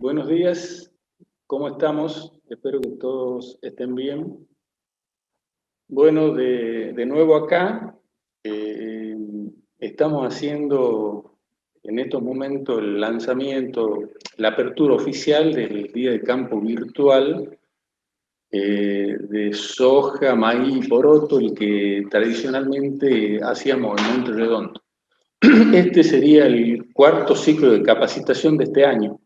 Buenos días, ¿cómo estamos? Espero que todos estén bien. Bueno, de nuevo acá, eh, estamos haciendo en estos momentos el lanzamiento, la apertura oficial del Día de Campo Virtual de soja, maíz y poroto, el que tradicionalmente hacíamos en Monte Redondo. Este sería el cuarto ciclo de capacitación de este año.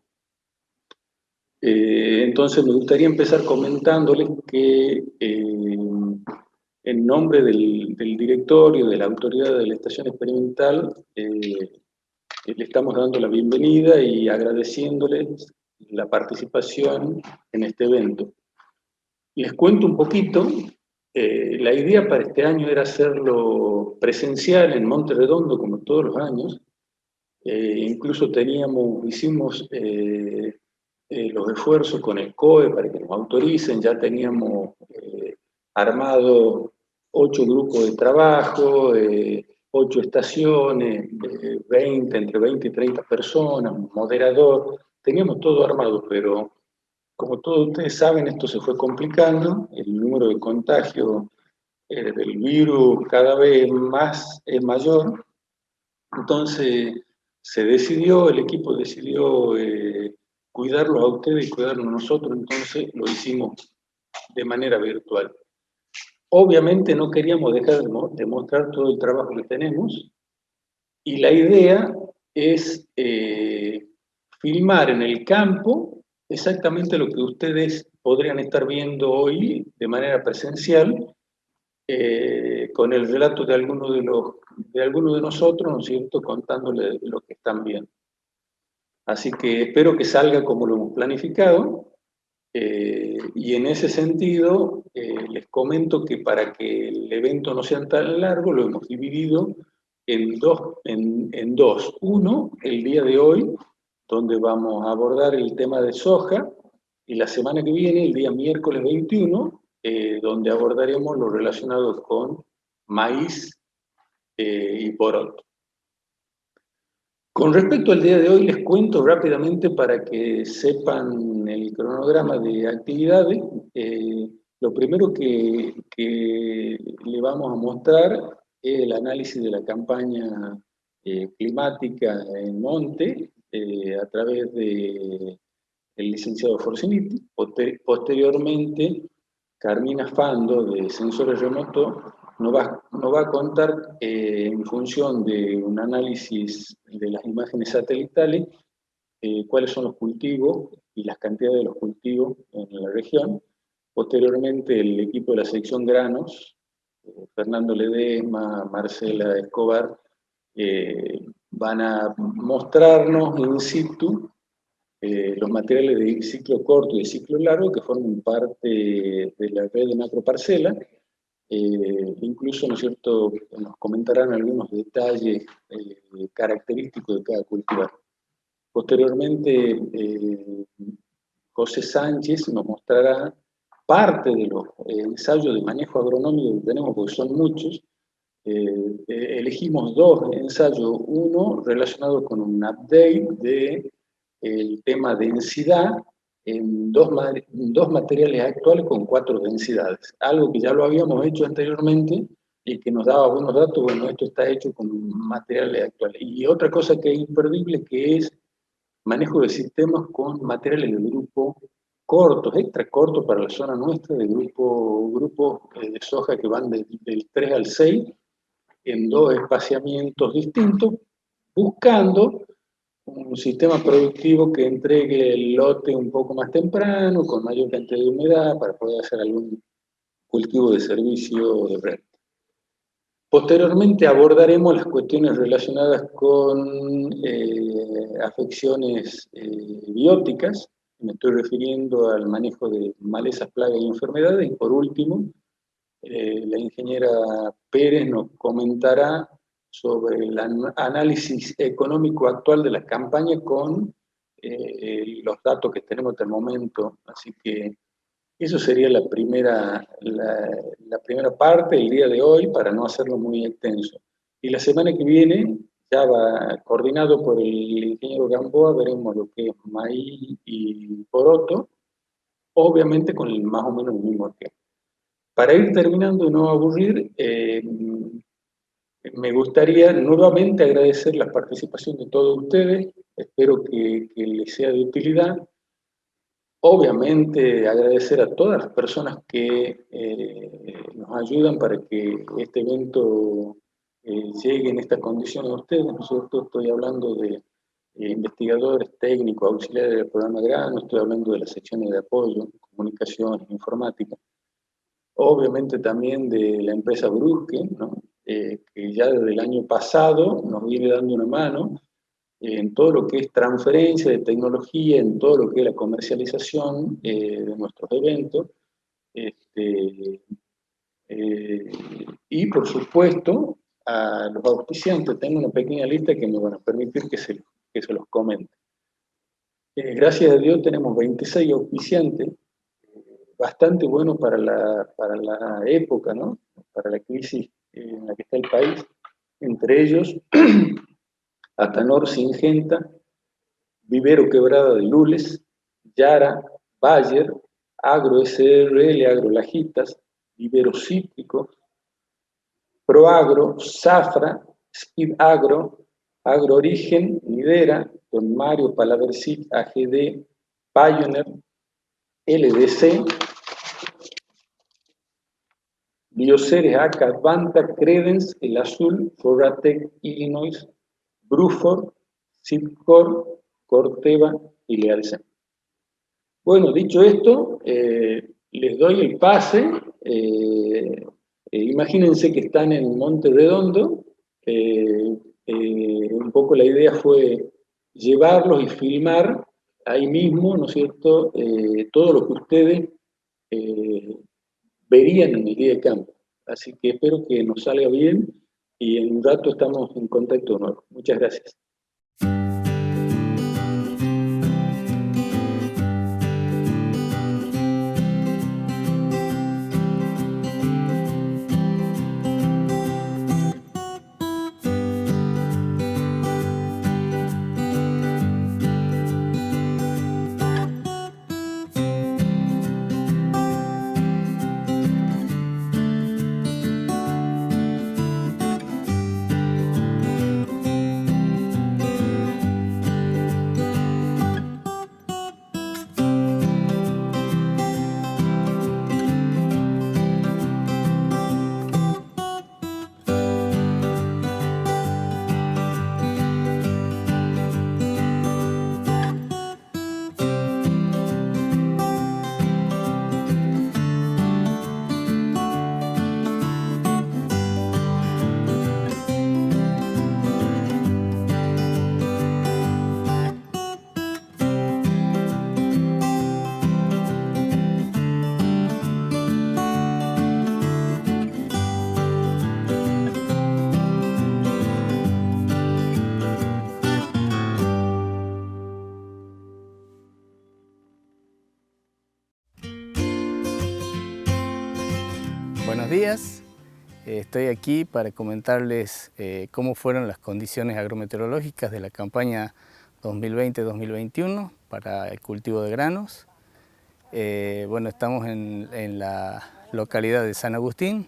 Entonces me gustaría empezar comentándoles que en nombre del directorio, de la autoridad de la estación experimental, le estamos dando la bienvenida y agradeciéndoles la participación en este evento. Les cuento un poquito, la idea para este año era hacerlo presencial en Monte Redondo, como todos los años. Incluso hicimos los esfuerzos con el COE para que nos autoricen, ya teníamos armado 8 grupos de trabajo, 8 estaciones, entre 20 y 30 personas, un moderador, teníamos todo armado, pero como todos ustedes saben, esto se fue complicando, el número de contagios del virus cada vez más es mayor, entonces el equipo decidió cuidarlos a ustedes y cuidarnos a nosotros, entonces lo hicimos de manera virtual. Obviamente no queríamos dejar de mostrar todo el trabajo que tenemos y la idea es filmar en el campo exactamente lo que ustedes podrían estar viendo hoy de manera presencial con el relato de algunos de nosotros, ¿no es cierto?, contándoles lo que están viendo. Así que espero que salga como lo hemos planificado, y en ese sentido les comento que para que el evento no sea tan largo, lo hemos dividido en dos. Uno, el día de hoy, donde vamos a abordar el tema de soja, y la semana que viene, el día miércoles 21, donde abordaremos lo relacionado con maíz y poroto. Con respecto al día de hoy, les cuento rápidamente para que sepan el cronograma de actividades. Lo primero que le vamos a mostrar es el análisis de la campaña climática en Monte a través del licenciado Forciniti. Posteriormente, Carmina Fando, de Sensores Remotos, nos va a contar en función de un análisis de las imágenes satelitales cuáles son los cultivos y las cantidades de los cultivos en la región. Posteriormente, el equipo de la sección granos, Fernando Ledesma, Marcela Escobar, van a mostrarnos in situ los materiales de ciclo corto y de ciclo largo que forman parte de la red de macroparcela. Incluso, ¿no es cierto?, nos comentarán algunos detalles característicos de cada cultivar. Posteriormente, José Sánchez nos mostrará parte de los ensayos de manejo agronómico que tenemos, porque son muchos. Elegimos dos ensayos, uno relacionado con un update del tema densidad en dos materiales actuales con 4 densidades, algo que ya lo habíamos hecho anteriormente y que nos daba buenos datos. Bueno, esto está hecho con materiales actuales. Y otra cosa que es imperdible, que es manejo de sistemas con materiales de grupo cortos, extra cortos para la zona nuestra, de grupos de soja que van del 3 al 6, en 2 espaciamientos distintos, buscando un sistema productivo que entregue el lote un poco más temprano, con mayor cantidad de humedad, para poder hacer algún cultivo de servicio de renta. Posteriormente abordaremos las cuestiones relacionadas con afecciones bióticas. Me estoy refiriendo al manejo de malezas, plagas y enfermedades. Y por último, la ingeniera Pérez nos comentará sobre el análisis económico actual de las campañas con los datos que tenemos hasta el momento. Así que eso sería la primera parte del día de hoy, para no hacerlo muy extenso. Y la semana que viene ya va coordinado por el ingeniero Gamboa, veremos lo que es maíz y poroto, obviamente con más o menos el mismo esquema. Para ir terminando y no aburrir, me gustaría nuevamente agradecer la participación de todos ustedes, espero que les sea de utilidad. Obviamente agradecer a todas las personas que nos ayudan para que este evento llegue en estas condiciones a ustedes, ¿no es cierto? Estoy hablando de investigadores, técnicos, auxiliares del programa Grano, estoy hablando de las secciones de apoyo, comunicaciones, informática. Obviamente también de la empresa Brusque, ¿no? Que ya desde el año pasado nos viene dando una mano en todo lo que es transferencia de tecnología, en todo lo que es la comercialización de nuestros eventos. Este, eh, y por supuesto, a los auspiciantes, tengo una pequeña lista que me van a permitir que se los comente. Gracias a Dios tenemos 26 auspiciantes, bastante buenos para la época, ¿no? Para la crisis en la que está el país. Entre ellos, Atanor Singenta, Vivero Quebrada de Lules, Yara, Bayer, Agro SRL, Agro Lajitas, Vivero Cítrico, Proagro, Zafra, Speed Agro, Agro Origen, Lidera, Don Mario Palaversic, AGD, Pioneer, LDC, Bioceres, ACA, Advanta, Credence, El Azul, Foratec, Illinois, Bruford, Zipcor, Corteva y Lealcem. Bueno, dicho esto, les doy el pase. Imagínense que están en Monte Redondo. Un poco la idea fue llevarlos y filmar ahí mismo, ¿no es cierto?, todo lo que ustedes verían en el día de campo. Así que espero que nos salga bien y en un rato estamos en contacto de nuevo. Muchas gracias. Buenos días, estoy aquí para comentarles cómo fueron las condiciones agrometeorológicas de la campaña 2020-2021 para el cultivo de granos. Bueno, estamos en la localidad de San Agustín,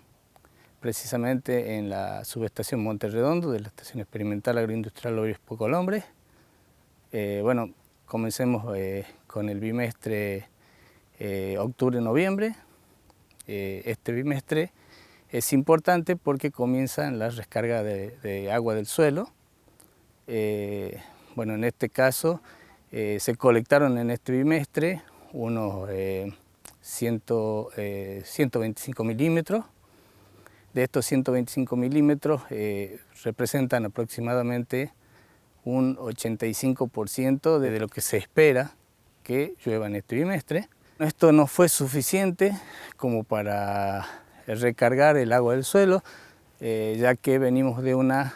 precisamente en la subestación Monte Redondo de la Estación Experimental Agroindustrial Obispo Colombres. Bueno, comencemos con el bimestre octubre-noviembre. Este bimestre es importante porque comienza la descarga de agua del suelo. Bueno, en este caso se colectaron en este bimestre unos 125 milímetros. De estos 125 milímetros representan aproximadamente un 85% de lo que se espera que llueva en este bimestre. Esto no fue suficiente como para recargar el agua del suelo, ya que venimos de una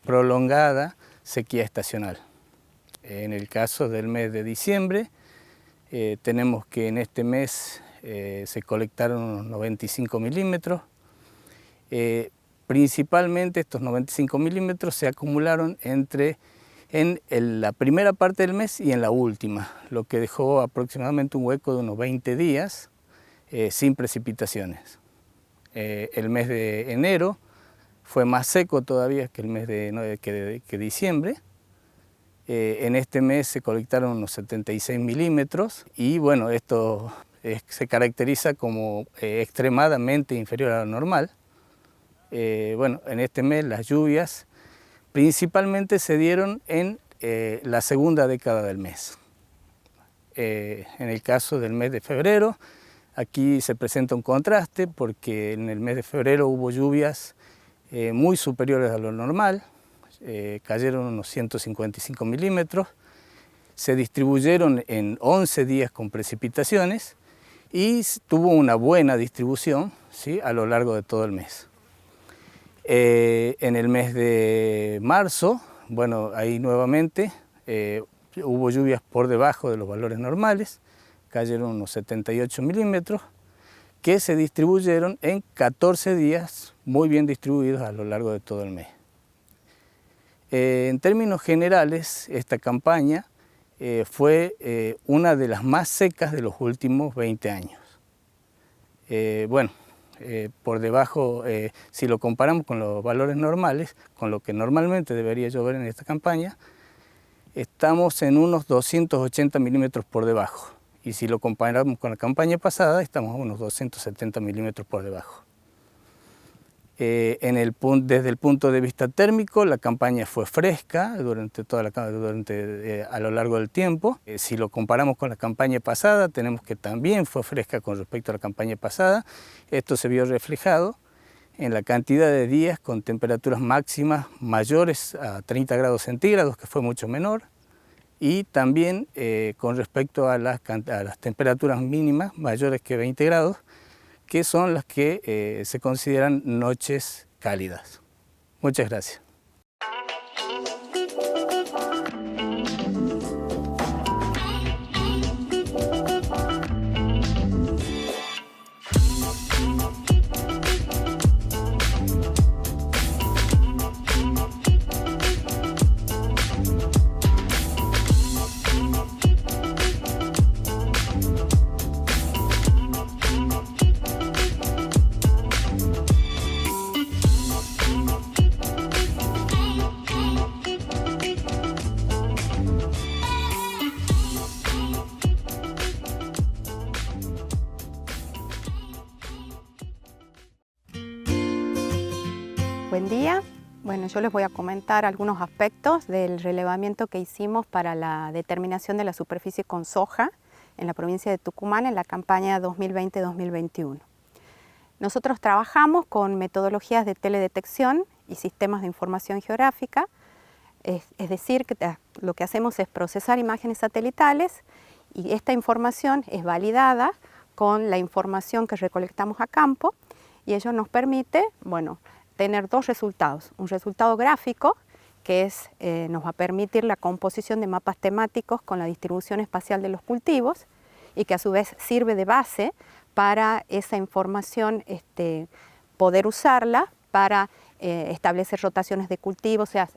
prolongada sequía estacional. En el caso del mes de diciembre, tenemos que en este mes se colectaron unos 95 milímetros. Principalmente estos 95 milímetros se acumularon en la primera parte del mes y en la última, lo que dejó aproximadamente un hueco de unos 20 días sin precipitaciones. El mes de enero fue más seco todavía que el mes que diciembre. En este mes se colectaron unos 76 milímetros y bueno, esto se caracteriza como extremadamente inferior a lo normal. Bueno, en este mes las lluvias principalmente se dieron en la segunda década del mes. En el caso del mes de febrero, aquí se presenta un contraste porque en el mes de febrero hubo lluvias muy superiores a lo normal, cayeron unos 155 milímetros, se distribuyeron en 11 días con precipitaciones y tuvo una buena distribución, ¿sí?, a lo largo de todo el mes. En el mes de marzo, bueno, ahí nuevamente hubo lluvias por debajo de los valores normales, cayeron unos 78 milímetros, que se distribuyeron en 14 días muy bien distribuidos a lo largo de todo el mes. En términos generales, esta campaña fue una de las más secas de los últimos 20 años. Bueno, por debajo, si lo comparamos con los valores normales, con lo que normalmente debería llover en esta campaña, estamos en unos 280 milímetros por debajo. Y si lo comparamos con la campaña pasada, estamos a unos 270 milímetros por debajo. Desde el punto de vista térmico, la campaña fue fresca a lo largo del tiempo. Si lo comparamos con la campaña pasada, tenemos que también fue fresca con respecto a la campaña pasada. Esto se vio reflejado en la cantidad de días con temperaturas máximas mayores a 30 grados centígrados, que fue mucho menor, y también con respecto a las temperaturas mínimas mayores que 20 grados, que son las que se consideran noches cálidas. Muchas gracias. Buen día. Bueno, yo les voy a comentar algunos aspectos del relevamiento que hicimos para la determinación de la superficie con soja en la provincia de Tucumán en la campaña 2020-2021. Nosotros trabajamos con metodologías de teledetección y sistemas de información geográfica, es decir, que lo que hacemos es procesar imágenes satelitales y esta información es validada con la información que recolectamos a campo y ello nos permite, bueno, tener dos resultados. Un resultado gráfico, que nos va a permitir la composición de mapas temáticos con la distribución espacial de los cultivos y que a su vez sirve de base para esa información poder usarla para establecer rotaciones de cultivos, o sea,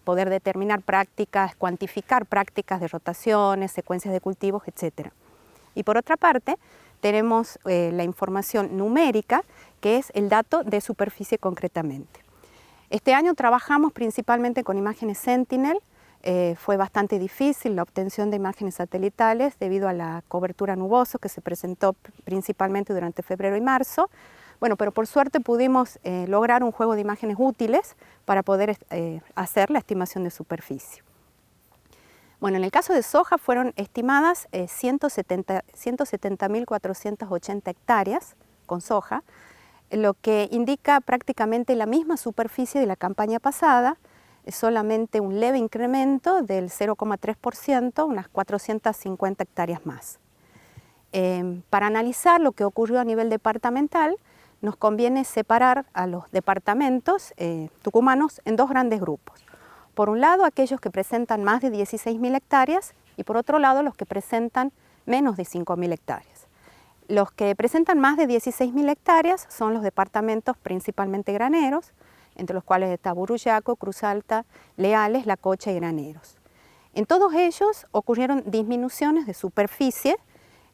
poder determinar prácticas, cuantificar prácticas de rotaciones, secuencias de cultivos, etc. Y por otra parte, tenemos la información numérica, que es el dato de superficie concretamente. Este año trabajamos principalmente con imágenes Sentinel. Fue bastante difícil la obtención de imágenes satelitales debido a la cobertura nubosa que se presentó principalmente durante febrero y marzo. Bueno, pero por suerte pudimos lograr un juego de imágenes útiles para poder hacer la estimación de superficie. Bueno, en el caso de soja fueron estimadas 170.480 hectáreas con soja, lo que indica prácticamente la misma superficie de la campaña pasada, solamente un leve incremento del 0,3%, unas 450 hectáreas más. Para analizar lo que ocurrió a nivel departamental, nos conviene separar a los departamentos tucumanos en dos grandes grupos. Por un lado, aquellos que presentan más de 16.000 hectáreas y por otro lado, los que presentan menos de 5.000 hectáreas. Los que presentan más de 16.000 hectáreas son los departamentos principalmente graneros, entre los cuales está Burruyaco, Cruz Alta, Leales, La Cocha y Graneros. En todos ellos ocurrieron disminuciones de superficie,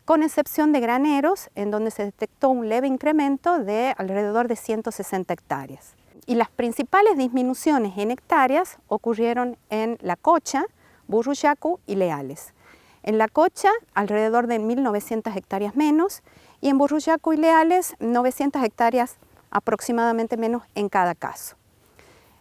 con excepción de Graneros, en donde se detectó un leve incremento de alrededor de 160 hectáreas. Y las principales disminuciones en hectáreas ocurrieron en La Cocha, Burruyacu y Leales. En La Cocha, alrededor de 1.900 hectáreas menos, y en Burruyacu y Leales, 900 hectáreas aproximadamente menos en cada caso.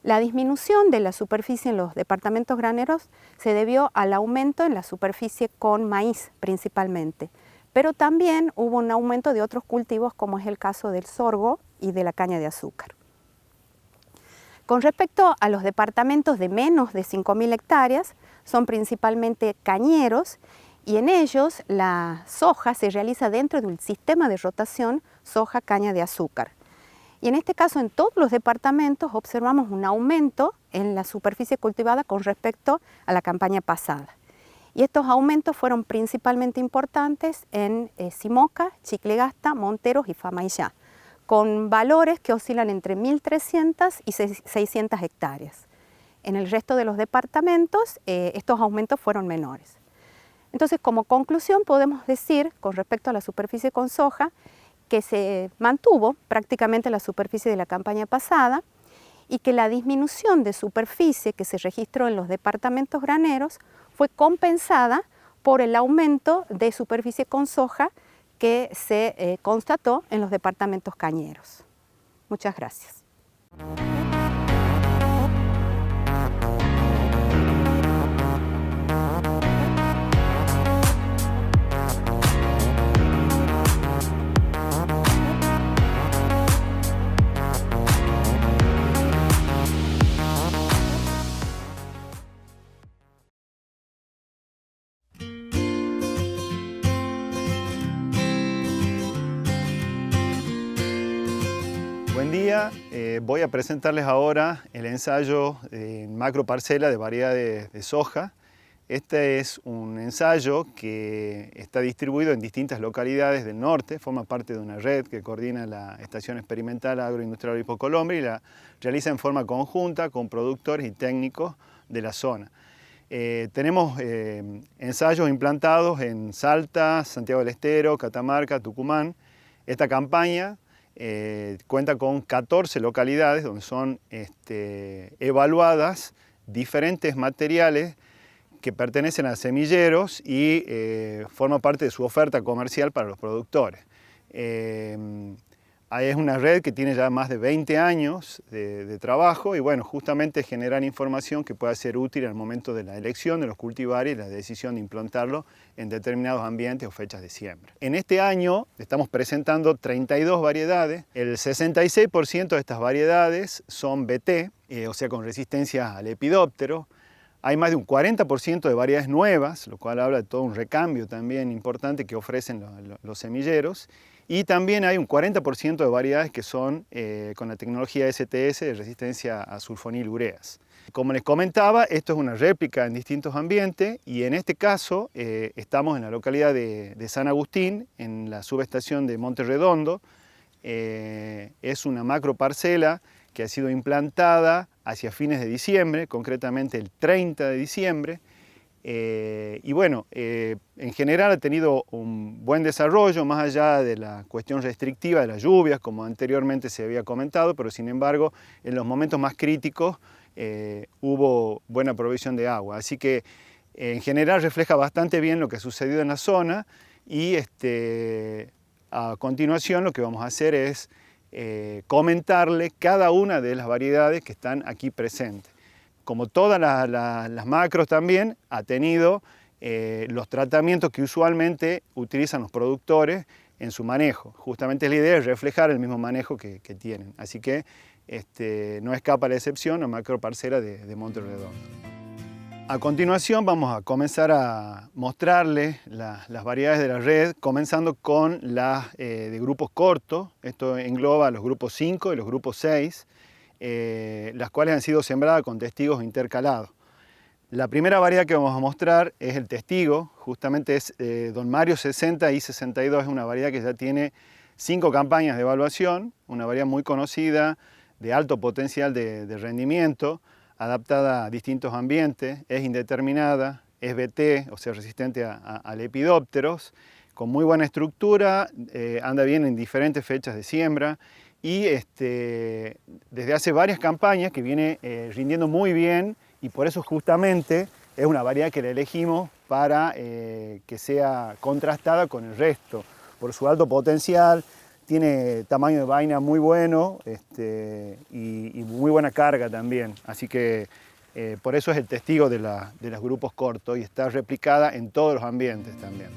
La disminución de la superficie en los departamentos graneros se debió al aumento en la superficie con maíz principalmente, pero también hubo un aumento de otros cultivos como es el caso del sorgo y de la caña de azúcar. Con respecto a los departamentos de menos de 5.000 hectáreas, son principalmente cañeros y en ellos la soja se realiza dentro de un sistema de rotación soja-caña de azúcar. Y en este caso, en todos los departamentos observamos un aumento en la superficie cultivada con respecto a la campaña pasada. Y estos aumentos fueron principalmente importantes en Simoca, Chiclegasta, Monteros y Famaillá, con valores que oscilan entre 1.300 y 600 hectáreas. En el resto de los departamentos, estos aumentos fueron menores. Entonces, como conclusión, podemos decir, con respecto a la superficie con soja, que se mantuvo prácticamente la superficie de la campaña pasada y que la disminución de superficie que se registró en los departamentos graneros fue compensada por el aumento de superficie con soja que se constató en los departamentos cañeros. Muchas gracias. Buen día, voy a presentarles ahora el ensayo en macroparcela de variedades de soja. Este es un ensayo que está distribuido en distintas localidades del norte, forma parte de una red que coordina la Estación Experimental Agroindustrial Hipocolombre y la realiza en forma conjunta con productores y técnicos de la zona. Tenemos ensayos implantados en Salta, Santiago del Estero, Catamarca, Tucumán. Esta campaña cuenta con 14 localidades donde son evaluadas diferentes materiales que pertenecen a semilleros y forma parte de su oferta comercial para los productores. Es una red que tiene ya más de 20 años de trabajo y bueno, justamente generar información que pueda ser útil en el momento de la elección de los cultivares y la decisión de implantarlo en determinados ambientes o fechas de siembra. En este año estamos presentando 32 variedades. El 66% de estas variedades son BT, o sea con resistencia al lepidóptero. Hay más de un 40% de variedades nuevas, lo cual habla de todo un recambio también importante que ofrecen los semilleros. Y también hay un 40% de variedades que son con la tecnología STS de resistencia a sulfonilureas. Como les comentaba, esto es una réplica en distintos ambientes y en este caso estamos en la localidad de San Agustín, en la subestación de Monte Redondo. Es una macroparcela que ha sido implantada hacia fines de diciembre, concretamente el 30 de diciembre. Y bueno, en general ha tenido un buen desarrollo, más allá de la cuestión restrictiva de las lluvias, como anteriormente se había comentado, pero sin embargo, en los momentos más críticos hubo buena provisión de agua. Así que en general refleja bastante bien lo que ha sucedido en la zona y a continuación lo que vamos a hacer es comentarle cada una de las variedades que están aquí presentes. Como todas las macros también, ha tenido los tratamientos que usualmente utilizan los productores en su manejo. Justamente la idea es reflejar el mismo manejo que tienen. Así que no escapa la excepción la macroparcela de Monte Redondo. A continuación vamos a comenzar a mostrarles las variedades de la red, comenzando con las de grupos cortos. Esto engloba los grupos 5 y los grupos 6. Las cuales han sido sembradas con testigos intercalados. La primera variedad que vamos a mostrar es el testigo, justamente es Don Mario 60 y 62, es una variedad que ya tiene 5 campañas de evaluación, una variedad muy conocida de alto potencial de rendimiento, adaptada a distintos ambientes, es indeterminada, es BT, o sea, resistente a lepidópteros, con muy buena estructura, anda bien en diferentes fechas de siembra y desde hace varias campañas que viene rindiendo muy bien y por eso justamente es una variedad que la elegimos para que sea contrastada con el resto, por su alto potencial, tiene tamaño de vaina muy bueno y muy buena carga también, así que por eso es el testigo de los grupos cortos y está replicada en todos los ambientes también.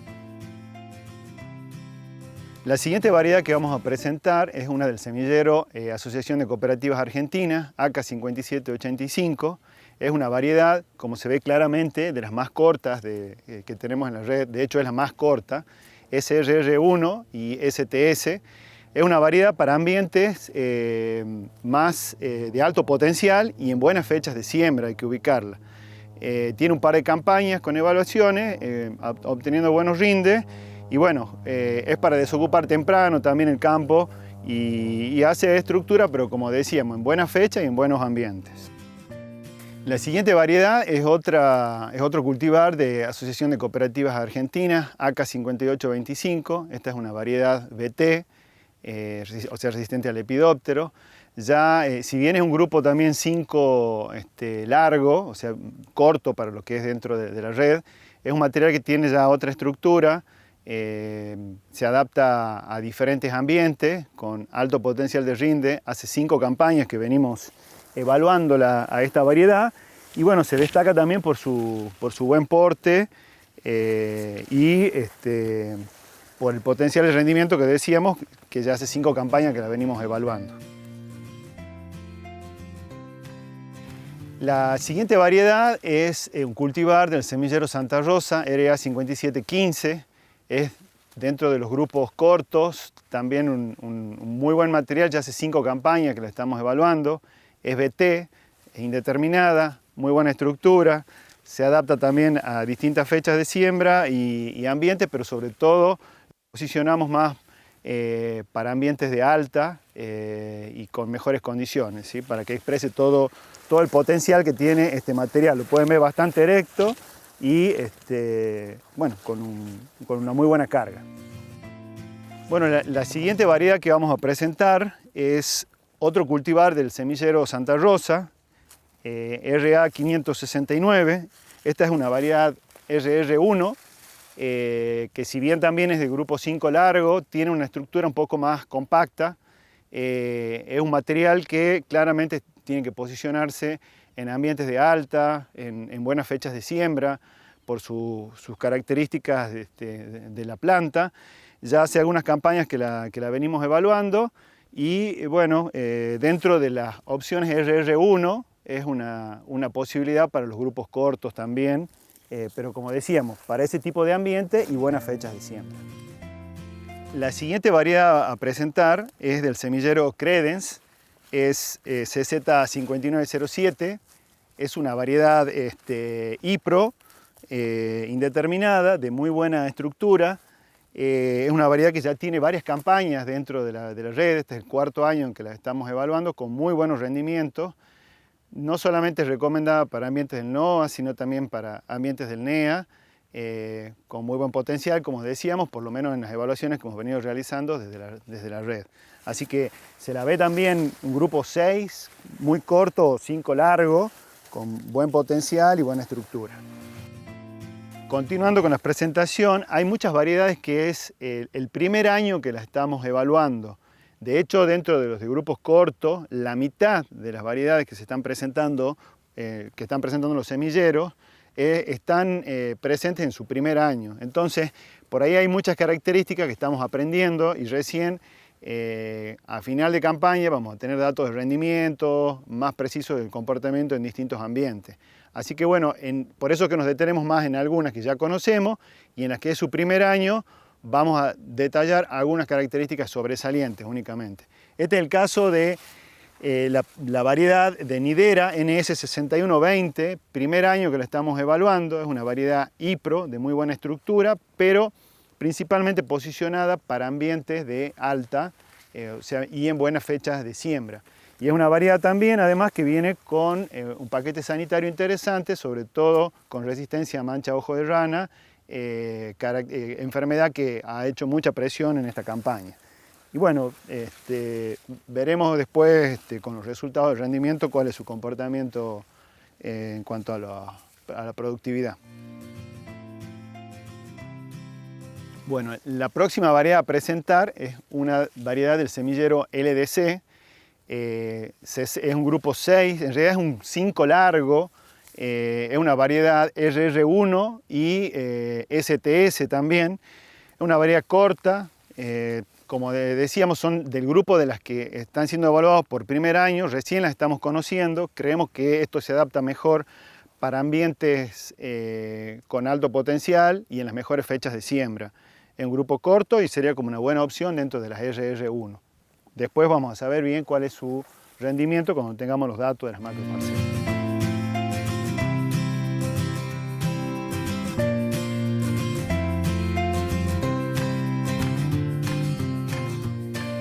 La siguiente variedad que vamos a presentar es una del semillero Asociación de Cooperativas Argentinas, AK5785. Es una variedad, como se ve claramente, de las más cortas que tenemos en la red, de hecho es la más corta, SRR1 y STS. Es una variedad para ambientes más de alto potencial y en buenas fechas de siembra, hay que ubicarla. Tiene un par de campañas con evaluaciones, obteniendo buenos rindes, y bueno, es para desocupar temprano también el campo y hace estructura, pero como decíamos, en buena fecha y en buenos ambientes. La siguiente variedad es otro cultivar de Asociación de Cooperativas Argentinas, AK5825. Esta es una variedad BT, o sea, resistente al lepidóptero. Ya, si bien es un grupo también 5 largo, o sea, corto para lo que es dentro de la red, es un material que tiene ya otra estructura, se adapta a diferentes ambientes, con alto potencial de rinde. Hace 5 campañas que venimos evaluándola a esta variedad y bueno, se destaca también por su buen porte y por el potencial de rendimiento que decíamos, que ya hace 5 campañas que la venimos evaluando. La siguiente variedad es un cultivar del semillero Santa Rosa, RA5715. Es dentro de los grupos cortos, también un muy buen material, ya hace 5 campañas que la estamos evaluando. Es BT, es indeterminada, muy buena estructura, se adapta también a distintas fechas de siembra y ambientes, pero sobre todo posicionamos más para ambientes de alta y con mejores condiciones, ¿sí? Para que exprese todo el potencial que tiene este material. Lo pueden ver bastante erecto y bueno, con una muy buena carga. Bueno, la siguiente variedad que vamos a presentar es otro cultivar del semillero Santa Rosa, RA569. Esta es una variedad RR1, que si bien también es de grupo 5 largo, tiene una estructura un poco más compacta. Es un material que claramente tiene que posicionarse en ambientes de alta, en buenas fechas de siembra, por sus características de la planta. Ya hace algunas campañas que la venimos evaluando y bueno, dentro de las opciones RR1 es una posibilidad para los grupos cortos también, pero como decíamos, para ese tipo de ambiente y buenas fechas de siembra. La siguiente variedad a presentar es del semillero Credence, es CZ5907, es una variedad IPRO, indeterminada, de muy buena estructura. Es una variedad que ya tiene varias campañas dentro de la red, este es el 4º año en que la estamos evaluando, con muy buenos rendimientos. No solamente es recomendada para ambientes del NOA, sino también para ambientes del NEA, con muy buen potencial, como decíamos, por lo menos en las evaluaciones que hemos venido realizando desde la red. Así que se la ve también un grupo 6, muy corto, 5 largo, con buen potencial y buena estructura. Continuando con la presentación, hay muchas variedades que es el primer año que las estamos evaluando. De hecho, dentro de los de grupos cortos, la mitad de las variedades que se están presentando, los semilleros, están presentes en su primer año. Entonces, por ahí hay muchas características que estamos aprendiendo y recién a final de campaña vamos a tener datos de rendimiento más precisos del comportamiento en distintos ambientes. Así que bueno, por eso que nos detenemos más en algunas que ya conocemos y en las que es su primer año vamos a detallar algunas características sobresalientes únicamente. Este es el caso de la variedad de Nidera NS6120, primer año que la estamos evaluando. Es una variedad IPRO de muy buena estructura, pero principalmente posicionada para ambientes de alta y en buenas fechas de siembra. Y es una variedad también, además, que viene con un paquete sanitario interesante, sobre todo con resistencia a mancha ojo de rana, enfermedad que ha hecho mucha presión en esta campaña. Y bueno, veremos después con los resultados del rendimiento cuál es su comportamiento en cuanto a la productividad. Bueno, la próxima variedad a presentar es una variedad del semillero LDC. Es un grupo 6, en realidad es un 5 largo, es una variedad RR1 y STS también. Es una variedad corta, como decíamos, son del grupo de las que están siendo evaluados por primer año, recién las estamos conociendo. Creemos que esto se adapta mejor para ambientes con alto potencial y en las mejores fechas de siembra. Es un grupo corto y sería como una buena opción dentro de las RR1. Después vamos a saber bien cuál es su rendimiento cuando tengamos los datos de las macroparcelas.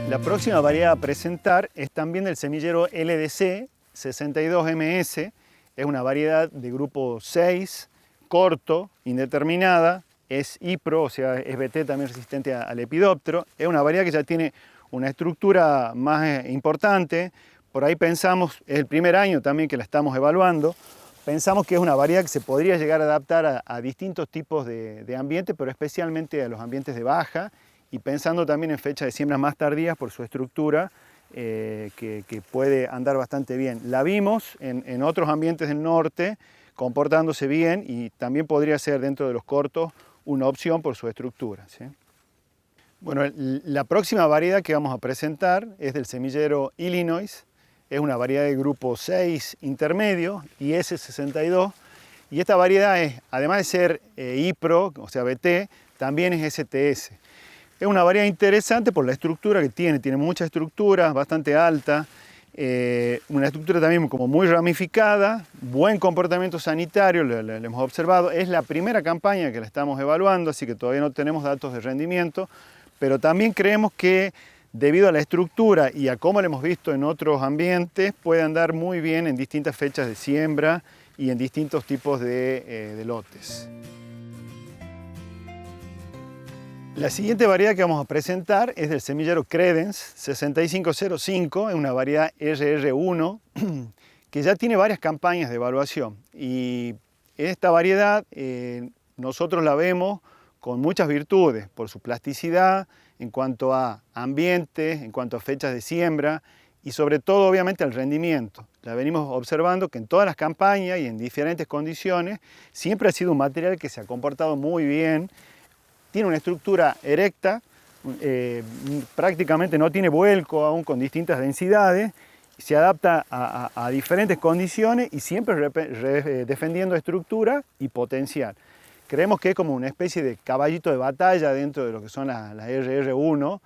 La próxima variedad a presentar es también del semillero LDC 62MS. Es una variedad de grupo 6, corto, indeterminada. Es IPRO, o sea, es BT también resistente al lepidóptero. Es una variedad que ya tiene una estructura más importante. Por ahí pensamos, es el primer año también que la estamos evaluando, pensamos que es una variedad que se podría llegar a adaptar a distintos tipos de ambientes, pero especialmente a los ambientes de baja, y pensando también en fechas de siembras más tardías por su estructura, que puede andar bastante bien. La vimos en otros ambientes del norte, comportándose bien, y también podría ser dentro de los cortos una opción por su estructura, ¿sí? Bueno, la próxima variedad que vamos a presentar es del semillero Illinois. Es una variedad de grupo 6 intermedio, IS62. Y esta variedad es, además de ser IPRO, o sea BT, también es STS. Es una variedad interesante por la estructura que tiene mucha estructura, bastante alta, una estructura también como muy ramificada, buen comportamiento sanitario, lo hemos observado. Es la primera campaña que la estamos evaluando, así que todavía no tenemos datos de rendimiento, pero también creemos que debido a la estructura y a cómo lo hemos visto en otros ambientes, puede andar muy bien en distintas fechas de siembra y en distintos tipos de lotes. La siguiente variedad que vamos a presentar es del semillero Credence 6505, es una variedad RR1 que ya tiene varias campañas de evaluación, y esta variedad nosotros la vemos con muchas virtudes por su plasticidad en cuanto a ambientes, en cuanto a fechas de siembra y sobre todo obviamente al rendimiento. La venimos observando que en todas las campañas y en diferentes condiciones siempre ha sido un material que se ha comportado muy bien. Tiene una estructura erecta, prácticamente no tiene vuelco aún con distintas densidades, se adapta a diferentes condiciones y siempre defendiendo estructura y potencial. Creemos que es como una especie de caballito de batalla dentro de lo que son las RR1,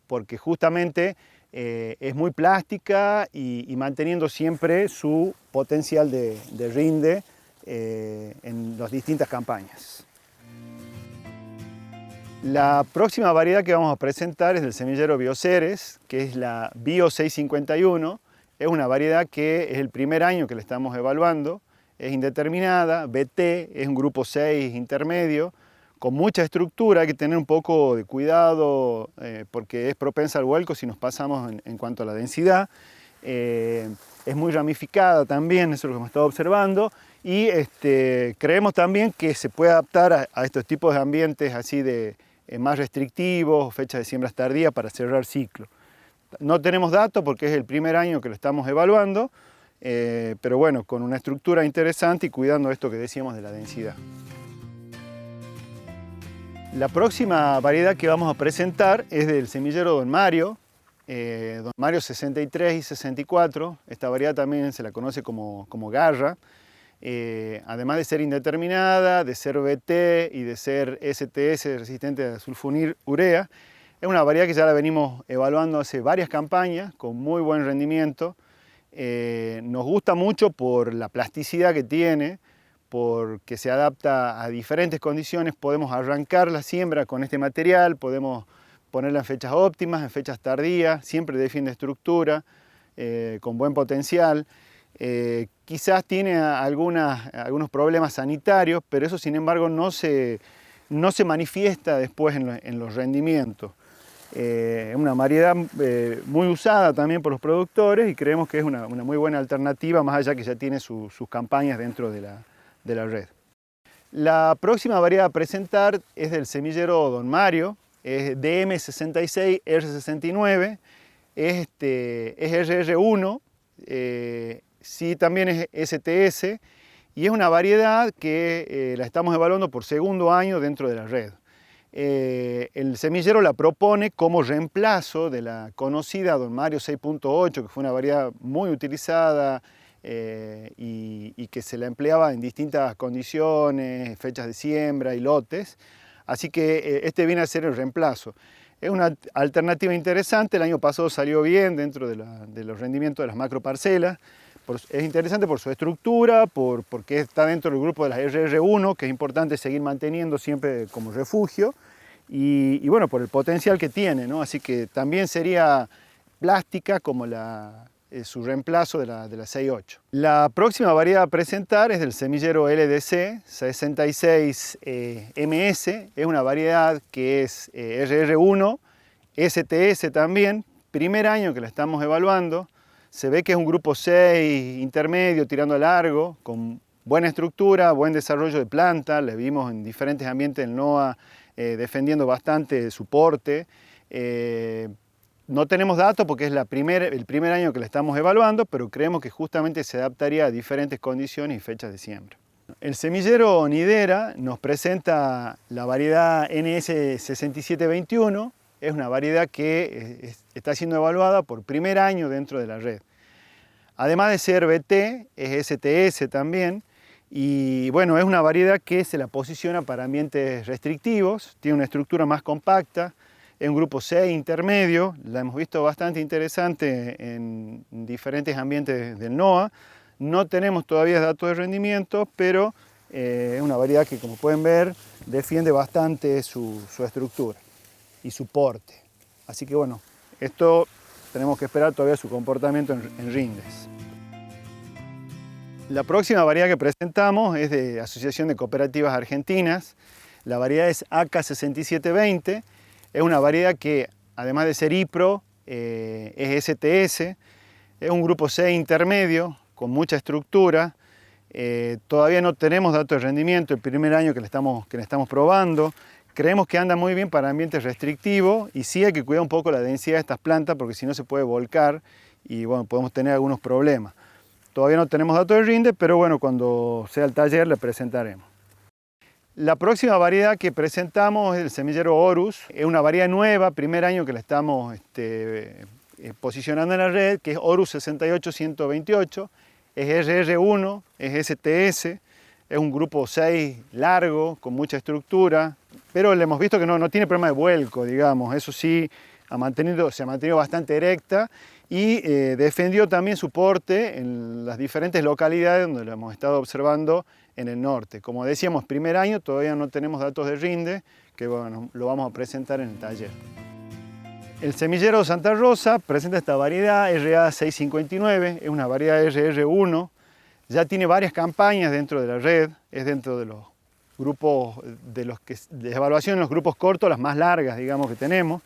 porque justamente es muy plástica y manteniendo siempre su potencial de rinde en las distintas campañas. La próxima variedad que vamos a presentar es del semillero Bioceres, que es la Bio 651. Es una variedad que es el primer año que la estamos evaluando. Es indeterminada, BT, es un grupo 6 intermedio, con mucha estructura. Hay que tener un poco de cuidado porque es propensa al vuelco si nos pasamos en cuanto a la densidad. Es muy ramificada también, eso es lo que hemos estado observando. Y creemos también que se puede adaptar a estos tipos de ambientes así de más restrictivos, fechas de siembras tardías para cerrar ciclo. No tenemos datos porque es el primer año que lo estamos evaluando, pero bueno, con una estructura interesante y cuidando esto que decíamos de la densidad. La próxima variedad que vamos a presentar es del semillero Don Mario 63 y 64. Esta variedad también se la conoce como garra. Además de ser indeterminada, de ser BT y de ser STS resistente a sulfonilurea, es una variedad que ya la venimos evaluando hace varias campañas con muy buen rendimiento. Nos gusta mucho por la plasticidad que tiene, porque se adapta a diferentes condiciones. Podemos arrancar la siembra con este material, podemos ponerla en fechas óptimas, en fechas tardías, siempre defiende estructura. con buen potencial. Quizás tiene algunos problemas sanitarios, pero eso sin embargo no se manifiesta después en los rendimientos. Es una variedad muy usada también por los productores y creemos que es una muy buena alternativa, más allá que ya tiene sus campañas dentro de la red. La próxima variedad a presentar es del semillero Don Mario, es DM66R69, es RR1, sí también es STS, y es una variedad que la estamos evaluando por segundo año dentro de la red. El semillero la propone como reemplazo de la conocida Don Mario 6.8, que fue una variedad muy utilizada y que se la empleaba en distintas condiciones, fechas de siembra y lotes. Así que este viene a ser el reemplazo. Es una alternativa interesante, el año pasado salió bien dentro de los rendimientos de las macroparcelas. Es interesante por su estructura, porque está dentro del grupo de las RR1, que es importante seguir manteniendo siempre como refugio, y bueno, por el potencial que tiene, ¿no? Así que también sería plástica como su reemplazo de la 6.8. La próxima variedad a presentar es del semillero LDC 66MS, es una variedad que es RR1, STS también, primer año que la estamos evaluando. Se ve que es un grupo 6 intermedio, tirando a largo, con buena estructura, buen desarrollo de planta. Le vimos en diferentes ambientes del NOA defendiendo bastante su porte. No tenemos datos porque es el primer año que la estamos evaluando, pero creemos que justamente se adaptaría a diferentes condiciones y fechas de siembra. El semillero Nidera nos presenta la variedad NS6721. Es una variedad que está siendo evaluada por primer año dentro de la red. Además de ser BT, es STS también, y bueno, es una variedad que se la posiciona para ambientes restrictivos, tiene una estructura más compacta, es un grupo C intermedio, la hemos visto bastante interesante en diferentes ambientes del NOA. No tenemos todavía datos de rendimiento, pero es una variedad que, como pueden ver, defiende bastante su estructura y su porte. Así que bueno, esto tenemos que esperar todavía su comportamiento en rindes. La próxima variedad que presentamos es de Asociación de Cooperativas Argentinas. La variedad es AK6720. Es una variedad que, además de ser IPRO, es STS. Es un grupo C intermedio, con mucha estructura. Todavía no tenemos datos de rendimiento, el primer año que la estamos probando. Creemos que anda muy bien para ambientes restrictivos y sí hay que cuidar un poco la densidad de estas plantas porque si no se puede volcar y bueno, podemos tener algunos problemas. Todavía no tenemos datos de rinde, pero bueno, cuando sea el taller le presentaremos. La próxima variedad que presentamos es el semillero Horus. Es una variedad nueva, primer año que la estamos posicionando en la red, que es Horus 68128. Es RR1, es STS, es un grupo 6 largo, con mucha estructura, pero le hemos visto que no tiene problema de vuelco, digamos. Eso sí, se ha mantenido bastante erecta y defendió también su porte en las diferentes localidades donde lo hemos estado observando en el norte. Como decíamos, primer año, todavía no tenemos datos de rinde, que bueno, lo vamos a presentar en el taller. El semillero Santa Rosa presenta esta variedad RA659, es una variedad RR1, ya tiene varias campañas dentro de la red, es dentro de los grupos de evaluación en los grupos cortos, las más largas, digamos, que tenemos.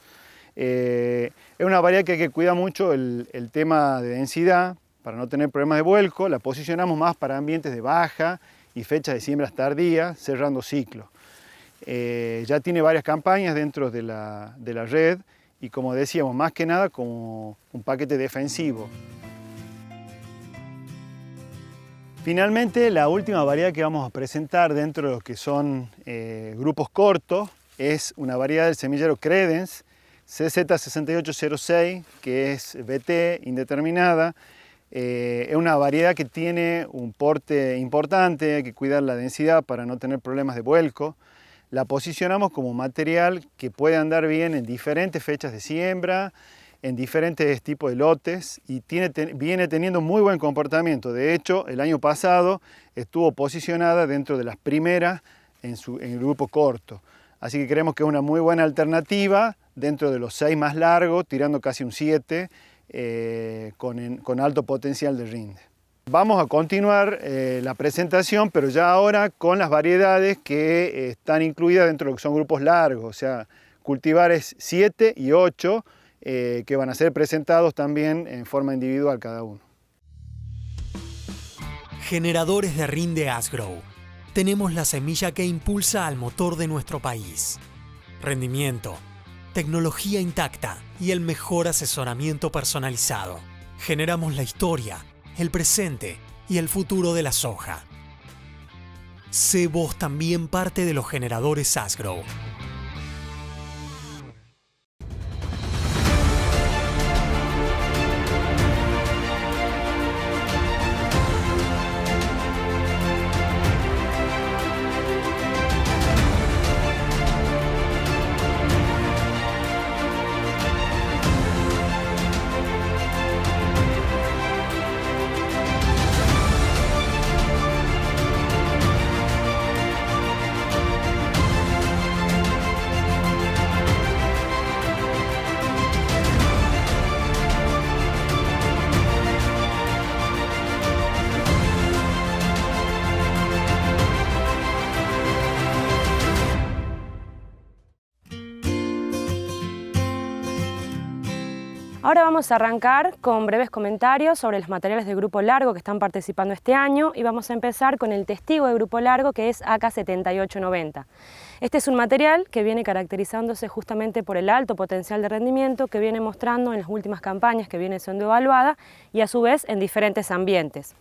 Es una variedad que hay que cuidar mucho el tema de densidad para no tener problemas de vuelco. La posicionamos más para ambientes de baja y fechas de siembras tardías, cerrando ciclos. Ya tiene varias campañas dentro de la red y, como decíamos, más que nada como un paquete defensivo. Finalmente, la última variedad que vamos a presentar dentro de lo que son grupos cortos es una variedad del semillero Credence CZ6806, que es BT indeterminada. Es una variedad que tiene un porte importante, hay que cuidar la densidad para no tener problemas de vuelco. La posicionamos como material que puede andar bien en diferentes fechas de siembra, en diferentes tipos de lotes y viene teniendo muy buen comportamiento. De hecho, el año pasado estuvo posicionada dentro de las primeras en el grupo corto. Así que creemos que es una muy buena alternativa dentro de los 6 más largos, tirando casi un 7 con alto potencial de rinde. Vamos a continuar la presentación, pero ya ahora con las variedades que están incluidas dentro de lo que son grupos largos, o sea, cultivares 7 y 8, que van a ser presentados también en forma individual cada uno. Generadores de rinde Asgrow. Tenemos la semilla que impulsa al motor de nuestro país. Rendimiento, tecnología intacta y el mejor asesoramiento personalizado. Generamos la historia, el presente y el futuro de la soja. Sé vos también parte de los generadores Asgrow. Ahora vamos a arrancar con breves comentarios sobre los materiales de grupo largo que están participando este año y vamos a empezar con el testigo de grupo largo que es AK7890. Este es un material que viene caracterizándose justamente por el alto potencial de rendimiento que viene mostrando en las últimas campañas que viene siendo evaluada y a su vez en diferentes ambientes.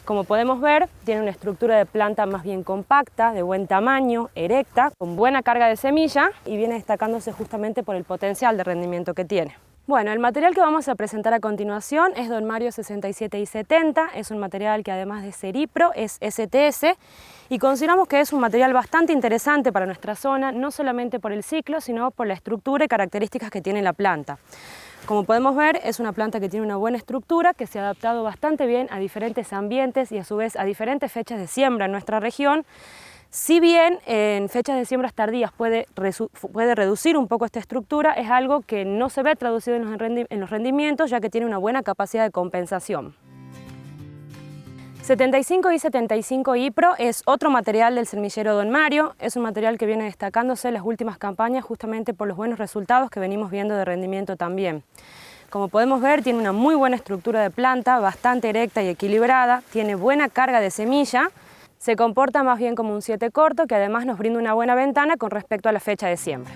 Como podemos ver, tiene una estructura de planta más bien compacta, de buen tamaño, erecta, con buena carga de semilla y viene destacándose justamente por el potencial de rendimiento que tiene. Bueno, el material que vamos a presentar a continuación es Don Mario 67 y 70, es un material que además de ser IPRO es STS y consideramos que es un material bastante interesante para nuestra zona, no solamente por el ciclo, sino por la estructura y características que tiene la planta. Como podemos ver, es una planta que tiene una buena estructura, que se ha adaptado bastante bien a diferentes ambientes y a su vez a diferentes fechas de siembra en nuestra región. Si bien en fechas de siembras tardías puede reducir un poco esta estructura, es algo que no se ve traducido en los rendimientos, ya que tiene una buena capacidad de compensación. 75 y 75 IPRO es otro material del semillero Don Mario, es un material que viene destacándose en las últimas campañas justamente por los buenos resultados que venimos viendo de rendimiento también. Como podemos ver, tiene una muy buena estructura de planta, bastante erecta y equilibrada, tiene buena carga de semilla, se comporta más bien como un 7 corto que además nos brinda una buena ventana con respecto a la fecha de siembra.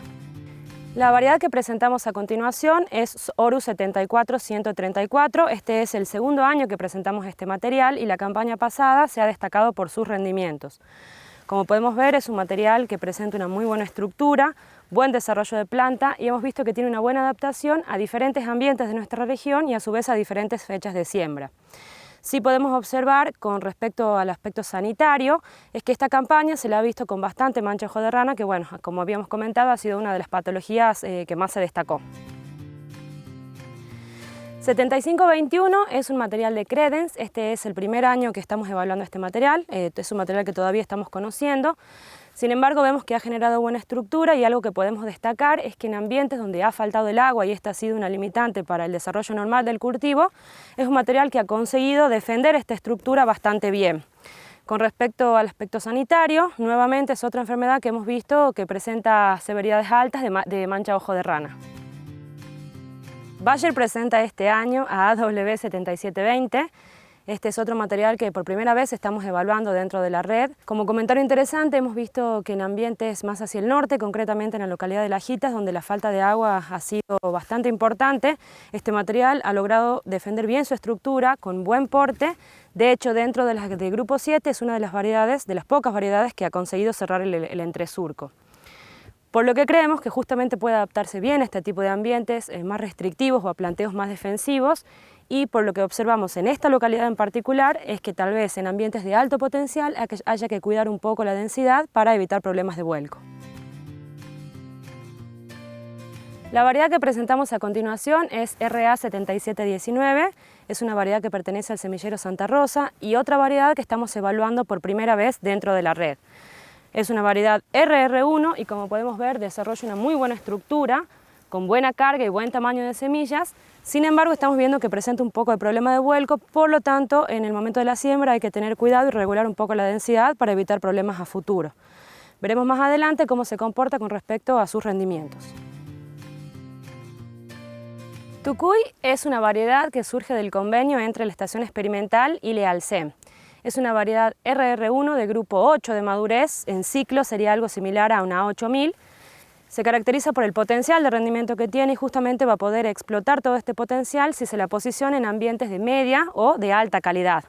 La variedad que presentamos a continuación es Horus 74-134. Este es el segundo año que presentamos este material y la campaña pasada se ha destacado por sus rendimientos. Como podemos ver, es un material que presenta una muy buena estructura, buen desarrollo de planta y hemos visto que tiene una buena adaptación a diferentes ambientes de nuestra región y a su vez a diferentes fechas de siembra. Sí podemos observar con respecto al aspecto sanitario, es que esta campaña se la ha visto con bastante mancha de ojo de rana, que bueno, como habíamos comentado, ha sido una de las patologías que más se destacó. 7521 es un material de Credence, este es el primer año que estamos evaluando este material, es un material que todavía estamos conociendo. Sin embargo, vemos que ha generado buena estructura y algo que podemos destacar es que en ambientes donde ha faltado el agua y esta ha sido una limitante para el desarrollo normal del cultivo, es un material que ha conseguido defender esta estructura bastante bien. Con respecto al aspecto sanitario, nuevamente es otra enfermedad que hemos visto que presenta severidades altas de mancha ojo de rana. Bayer presenta este año a AW7720. Este es otro material que por primera vez estamos evaluando dentro de la red. Como comentario interesante, hemos visto que en ambientes más hacia el norte, concretamente en la localidad de Lajitas, donde la falta de agua ha sido bastante importante, este material ha logrado defender bien su estructura, con buen porte. De hecho, dentro de las del grupo 7 es una de las variedades, de las pocas variedades que ha conseguido cerrar el entresurco. Por lo que creemos que justamente puede adaptarse bien a este tipo de ambientes más restrictivos o a planteos más defensivos y por lo que observamos en esta localidad en particular es que tal vez en ambientes de alto potencial haya que cuidar un poco la densidad para evitar problemas de vuelco. La variedad que presentamos a continuación es RA7719, es una variedad que pertenece al semillero Santa Rosa y otra variedad que estamos evaluando por primera vez dentro de la red. Es una variedad RR1 y como podemos ver desarrolla una muy buena estructura, con buena carga y buen tamaño de semillas, Sin embargo, estamos viendo que presenta un poco de problema de vuelco, por lo tanto, en el momento de la siembra hay que tener cuidado y regular un poco la densidad para evitar problemas a futuro. Veremos más adelante cómo se comporta con respecto a sus rendimientos. Tucuy es una variedad que surge del convenio entre la Estación Experimental y Lealcem. Es una variedad RR1 de grupo 8 de madurez, en ciclo sería algo similar a una 8000. Se caracteriza por el potencial de rendimiento que tiene y justamente va a poder explotar todo este potencial si se la posiciona en ambientes de media o de alta calidad.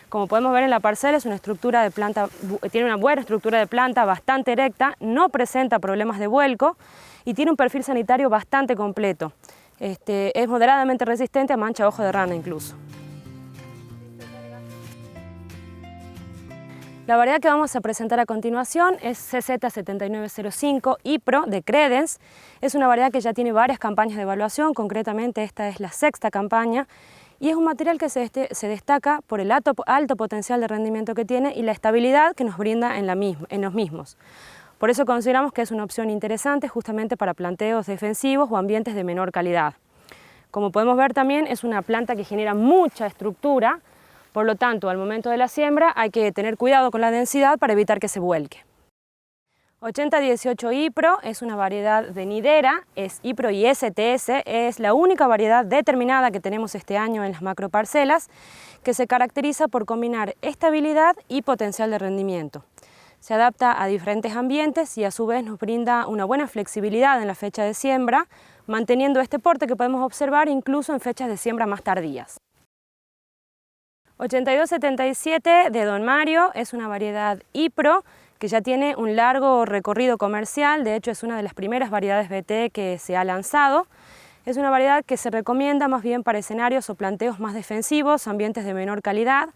Como podemos ver en la parcela, es una estructura de planta, tiene una buena estructura de planta, bastante erecta, no presenta problemas de vuelco y tiene un perfil sanitario bastante completo. Es moderadamente resistente a mancha de ojo de rana incluso. La variedad que vamos a presentar a continuación es CZ7905 IPRO de Credence. Es una variedad que ya tiene varias campañas de evaluación, concretamente esta es la 6ª campaña, y es un material que se destaca por el alto potencial de rendimiento que tiene y la estabilidad que nos brinda en los mismos. Por eso consideramos que es una opción interesante justamente para planteos defensivos o ambientes de menor calidad. Como podemos ver también es una planta que genera mucha estructura, por lo tanto al momento de la siembra hay que tener cuidado con la densidad para evitar que se vuelque. 8018 IPRO es una variedad venidera, es IPRO y STS, es la única variedad determinada que tenemos este año en las macroparcelas que se caracteriza por combinar estabilidad y potencial de rendimiento. Se adapta a diferentes ambientes y a su vez nos brinda una buena flexibilidad en la fecha de siembra, manteniendo este porte que podemos observar incluso en fechas de siembra más tardías. 8277 de Don Mario es una variedad IPRO que ya tiene un largo recorrido comercial, de hecho es una de las primeras variedades BT que se ha lanzado. Es una variedad que se recomienda más bien para escenarios o planteos más defensivos, ambientes de menor calidad.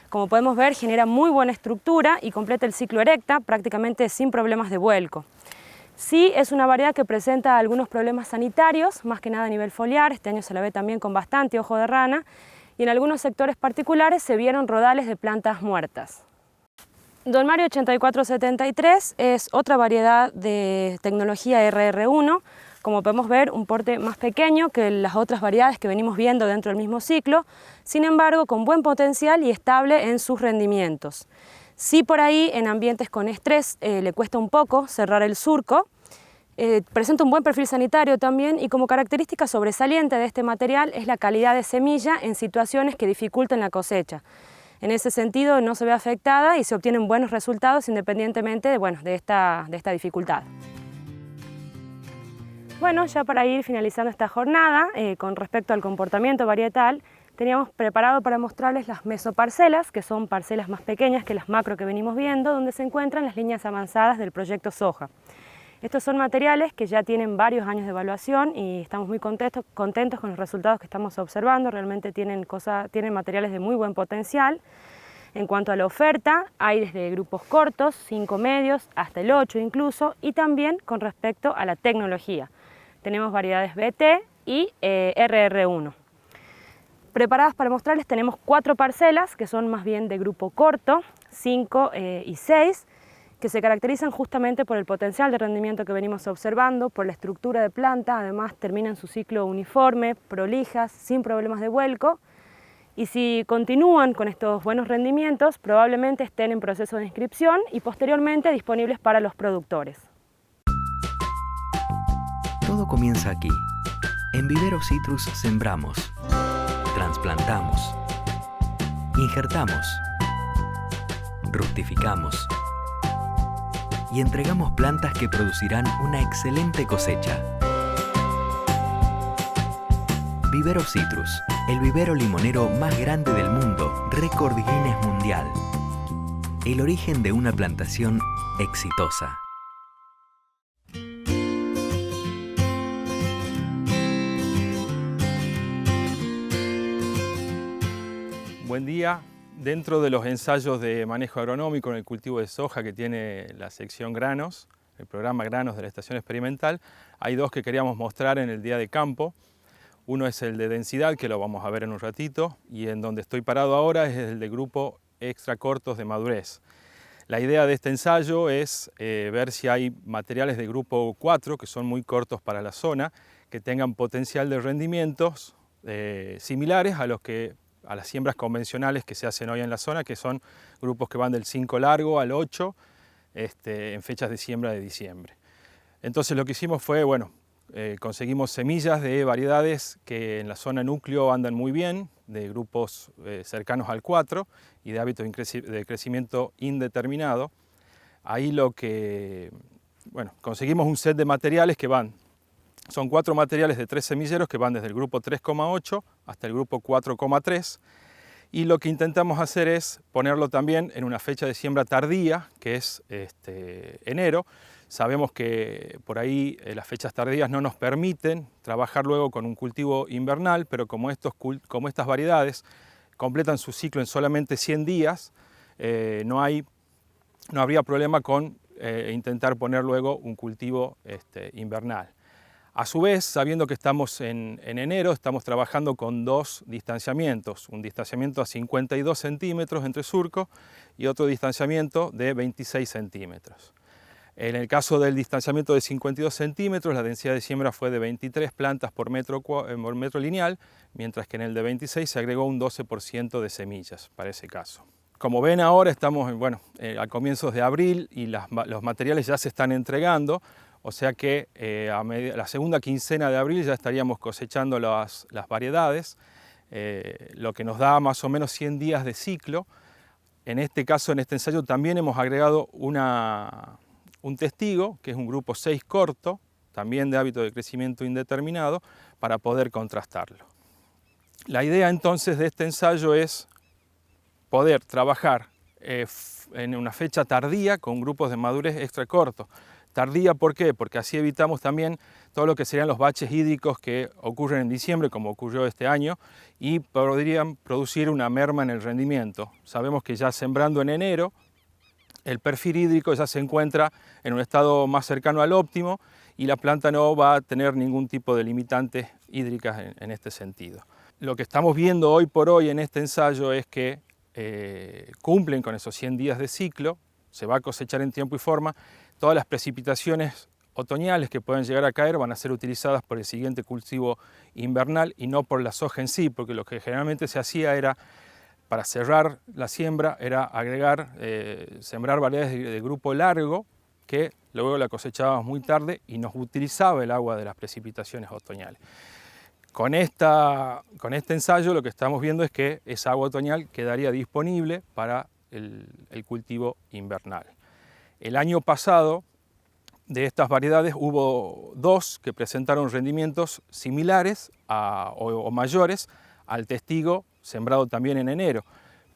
Como podemos ver, genera muy buena estructura y completa el ciclo erecta, prácticamente sin problemas de vuelco. Sí es una variedad que presenta algunos problemas sanitarios, más que nada a nivel foliar, este año se la ve también con bastante ojo de rana, y en algunos sectores particulares se vieron rodales de plantas muertas. Don Mario 8473 es otra variedad de tecnología RR1, como podemos ver un porte más pequeño que las otras variedades que venimos viendo dentro del mismo ciclo, sin embargo con buen potencial y estable en sus rendimientos. Sí por ahí en ambientes con estrés le cuesta un poco cerrar el surco, presenta un buen perfil sanitario también y como característica sobresaliente de este material es la calidad de semilla en situaciones que dificulten la cosecha. En ese sentido no se ve afectada y se obtienen buenos resultados independientemente de esta dificultad. Bueno, ya para ir finalizando esta jornada, con respecto al comportamiento varietal, teníamos preparado para mostrarles las mesoparcelas, que son parcelas más pequeñas que las macro que venimos viendo, donde se encuentran las líneas avanzadas del proyecto Soja. Estos son materiales que ya tienen varios años de evaluación y estamos muy contentos con los resultados que estamos observando. Realmente tienen materiales de muy buen potencial. En cuanto a la oferta, hay desde grupos cortos, 5 medios, hasta el 8 incluso, y también con respecto a la tecnología. Tenemos variedades BT y RR1. Preparadas para mostrarles tenemos 4 parcelas que son más bien de grupo corto, 5 y 6, que se caracterizan justamente por el potencial de rendimiento que venimos observando, por la estructura de planta, además terminan su ciclo uniforme, prolijas, sin problemas de vuelco, y si continúan con estos buenos rendimientos, probablemente estén en proceso de inscripción y posteriormente disponibles para los productores. Todo comienza aquí. En Vivero Citrus sembramos, trasplantamos, injertamos, rustificamos y entregamos plantas que producirán una excelente cosecha. Vivero Citrus, el vivero limonero más grande del mundo, récord Guinness Mundial. El origen de una plantación exitosa. Buen día. Dentro de los ensayos de manejo agronómico en el cultivo de soja que tiene la sección granos, el programa Granos de la Estación Experimental, hay 2 que queríamos mostrar en el día de campo. Uno es el de densidad, que lo vamos a ver en un ratito, y en donde estoy parado ahora es el de grupo extra cortos de madurez. La idea de este ensayo es ver si hay materiales de grupo 4, que son muy cortos para la zona, que tengan potencial de rendimientos similares a las siembras convencionales que se hacen hoy en la zona, que son grupos que van del 5 largo al 8 en fechas de siembra de diciembre. Entonces lo que hicimos fue, bueno, conseguimos semillas de variedades que en la zona núcleo andan muy bien, de grupos cercanos al 4 y de hábitos de crecimiento indeterminado. Ahí conseguimos un set de materiales que son 4 materiales de 3 semilleros que van desde el grupo 3,8 hasta el grupo 4,3, y lo que intentamos hacer es ponerlo también en una fecha de siembra tardía, que es enero. Sabemos que por ahí las fechas tardías no nos permiten trabajar luego con un cultivo invernal, pero como estas variedades completan su ciclo en solamente 100 días, no habría problema con intentar poner luego un cultivo invernal. A su vez, sabiendo que estamos en enero, estamos trabajando con 2 distanciamientos, un distanciamiento a 52 centímetros entre surcos y otro distanciamiento de 26 centímetros. En el caso del distanciamiento de 52 centímetros, la densidad de siembra fue de 23 plantas por metro lineal, mientras que en el de 26 se agregó un 12% de semillas para ese caso. Como ven ahora estamos a comienzos de abril y los materiales ya se están entregando, o sea que a la segunda quincena de abril ya estaríamos cosechando las variedades, lo que nos da más o menos 100 días de ciclo. En este caso, en este ensayo, también hemos agregado un testigo, que es un grupo 6 corto, también de hábito de crecimiento indeterminado, para poder contrastarlo. La idea entonces de este ensayo es poder trabajar en una fecha tardía con grupos de madurez extra cortos. Tardía, ¿por qué? Porque así evitamos también todo lo que serían los baches hídricos que ocurren en diciembre, como ocurrió este año, y podrían producir una merma en el rendimiento. Sabemos que ya sembrando en enero, el perfil hídrico ya se encuentra en un estado más cercano al óptimo y la planta no va a tener ningún tipo de limitantes hídricas en este sentido. Lo que estamos viendo hoy por hoy en este ensayo es que cumplen con esos 100 días de ciclo, se va a cosechar en tiempo y forma. Todas las precipitaciones otoñales que pueden llegar a caer van a ser utilizadas por el siguiente cultivo invernal y no por la soja en sí, porque lo que generalmente se hacía era, para cerrar la siembra, era agregar, sembrar variedades de grupo largo, que luego la cosechábamos muy tarde y nos utilizaba el agua de las precipitaciones otoñales. Con este ensayo lo que estamos viendo es que esa agua otoñal quedaría disponible para el cultivo invernal. El año pasado, de estas variedades, hubo 2 que presentaron rendimientos similares o mayores al testigo sembrado también en enero,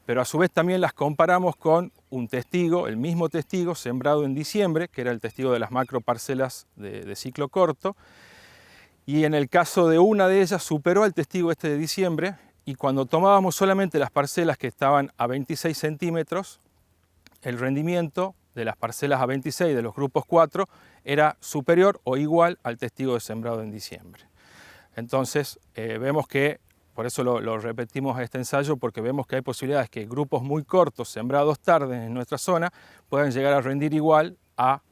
pero a su vez también las comparamos con un testigo, el mismo testigo sembrado en diciembre, que era el testigo de las macroparcelas de ciclo corto, y en el caso de una de ellas superó al testigo de diciembre, y cuando tomábamos solamente las parcelas que estaban a 26 centímetros, el rendimiento de las parcelas a 26 de los grupos 4 era superior o igual al testigo de sembrado en diciembre. Entonces vemos que, por eso lo repetimos a este ensayo, porque vemos que hay posibilidades que grupos muy cortos sembrados tarde en nuestra zona puedan llegar a rendir igual a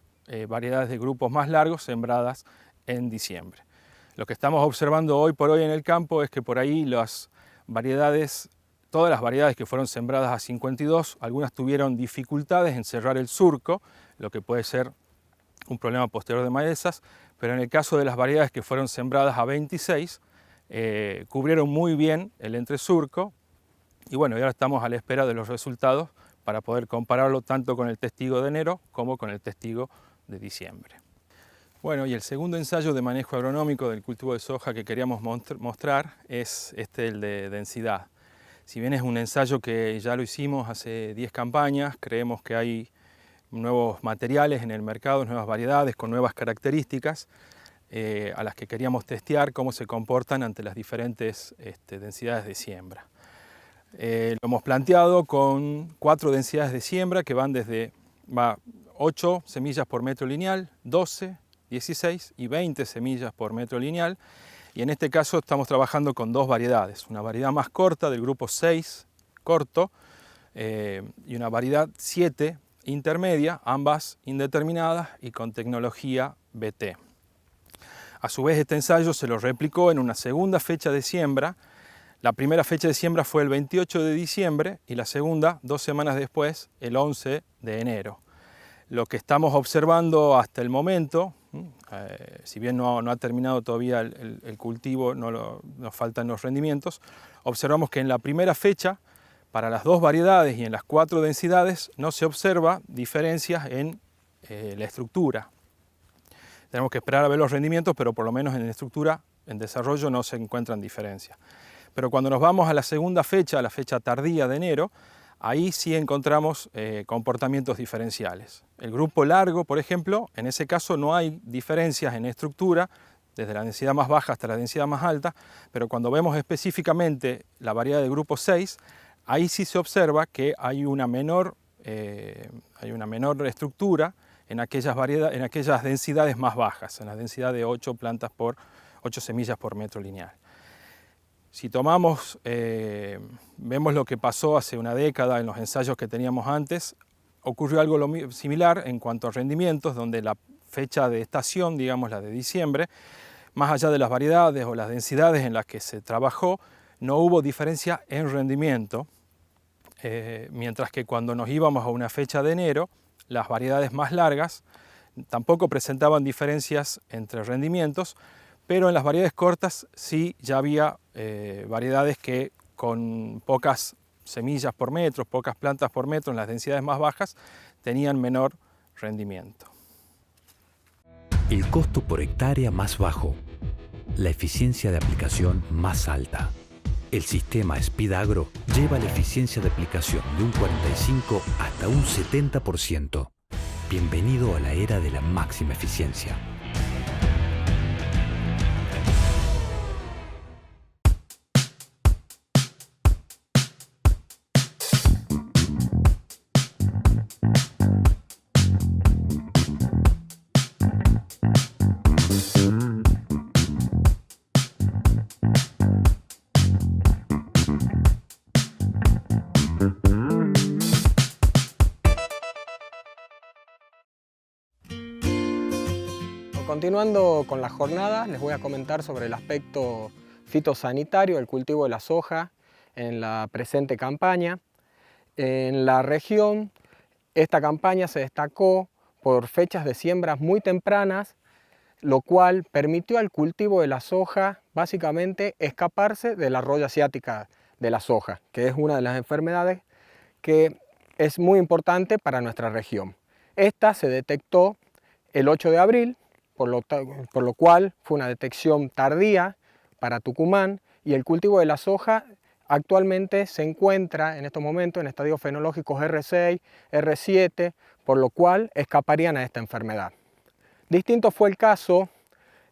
variedades de grupos más largos sembradas en diciembre. Lo que estamos observando hoy por hoy en el campo es que por ahí todas las variedades que fueron sembradas a 52, algunas tuvieron dificultades en cerrar el surco, lo que puede ser un problema posterior de malezas, pero en el caso de las variedades que fueron sembradas a 26, cubrieron muy bien el entresurco, y bueno, y ahora estamos a la espera de los resultados para poder compararlo tanto con el testigo de enero como con el testigo de diciembre. Bueno, y el segundo ensayo de manejo agronómico del cultivo de soja que queríamos mostrar es el de densidad. Si bien es un ensayo que ya lo hicimos hace 10 campañas, creemos que hay nuevos materiales en el mercado, nuevas variedades con nuevas características a las que queríamos testear cómo se comportan ante las diferentes densidades de siembra. Lo hemos planteado con 4 densidades de siembra que van desde 8 semillas por metro lineal, 12, 16 y 20 semillas por metro lineal, y en este caso estamos trabajando con 2 variedades, una variedad más corta del grupo 6 corto y una variedad 7 intermedia, ambas indeterminadas y con tecnología BT. A su vez, este ensayo se lo replicó en una segunda fecha de siembra. La primera fecha de siembra fue el 28 de diciembre y la segunda, 2 semanas después, el 11 de enero. Lo que estamos observando hasta el momento, si bien no ha terminado todavía el cultivo, nos faltan los rendimientos, observamos que en la primera fecha, para las 2 variedades y en las 4 densidades, no se observa diferencias en la estructura. Tenemos que esperar a ver los rendimientos, pero por lo menos en la estructura, en desarrollo, no se encuentran diferencias. Pero cuando nos vamos a la segunda fecha, a la fecha tardía de enero, ahí sí encontramos comportamientos diferenciales. El grupo largo, por ejemplo, en ese caso no hay diferencias en estructura, desde la densidad más baja hasta la densidad más alta, pero cuando vemos específicamente la variedad del grupo 6, ahí sí se observa que hay una menor estructura en aquellas densidades más bajas, en la densidad de 8 semillas por metro lineal. Si vemos lo que pasó hace una década en los ensayos que teníamos antes, ocurrió algo similar en cuanto a rendimientos, donde la fecha de estación, digamos la de diciembre, más allá de las variedades o las densidades en las que se trabajó, no hubo diferencia en rendimiento, mientras que cuando nos íbamos a una fecha de enero, las variedades más largas tampoco presentaban diferencias entre rendimientos, pero en las variedades cortas sí ya había variedades que con pocas semillas por metro, pocas plantas por metro en las densidades más bajas, tenían menor rendimiento. El costo por hectárea más bajo, la eficiencia de aplicación más alta. El sistema SpeedAgro lleva la eficiencia de aplicación de un 45 hasta un 70%. Bienvenido a la era de la máxima eficiencia. Continuando con la jornada, les voy a comentar sobre el aspecto fitosanitario del cultivo de la soja en la presente campaña. En la región, esta campaña se destacó por fechas de siembras muy tempranas, lo cual permitió al cultivo de la soja básicamente escaparse de la roya asiática de la soja, que es una de las enfermedades que es muy importante para nuestra región. Esta se detectó el 8 de abril, por lo cual fue una detección tardía para Tucumán, y el cultivo de la soja actualmente se encuentra en estos momentos en estadios fenológicos R6, R7, por lo cual escaparían a esta enfermedad. Distinto fue el caso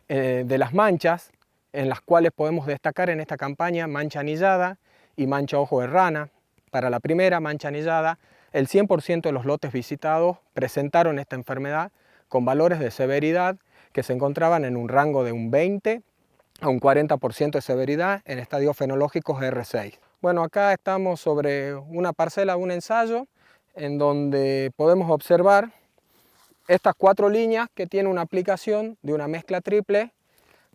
de las manchas, en las cuales podemos destacar en esta campaña mancha anillada y mancha ojo de rana. Para la primera, mancha anillada, el 100% de los lotes visitados presentaron esta enfermedad con valores de severidad que se encontraban en un rango de un 20 a un 40% de severidad en estadios fenológicos R6. Bueno, acá estamos sobre una parcela de un ensayo en donde podemos observar estas 4 líneas que tienen una aplicación de una mezcla triple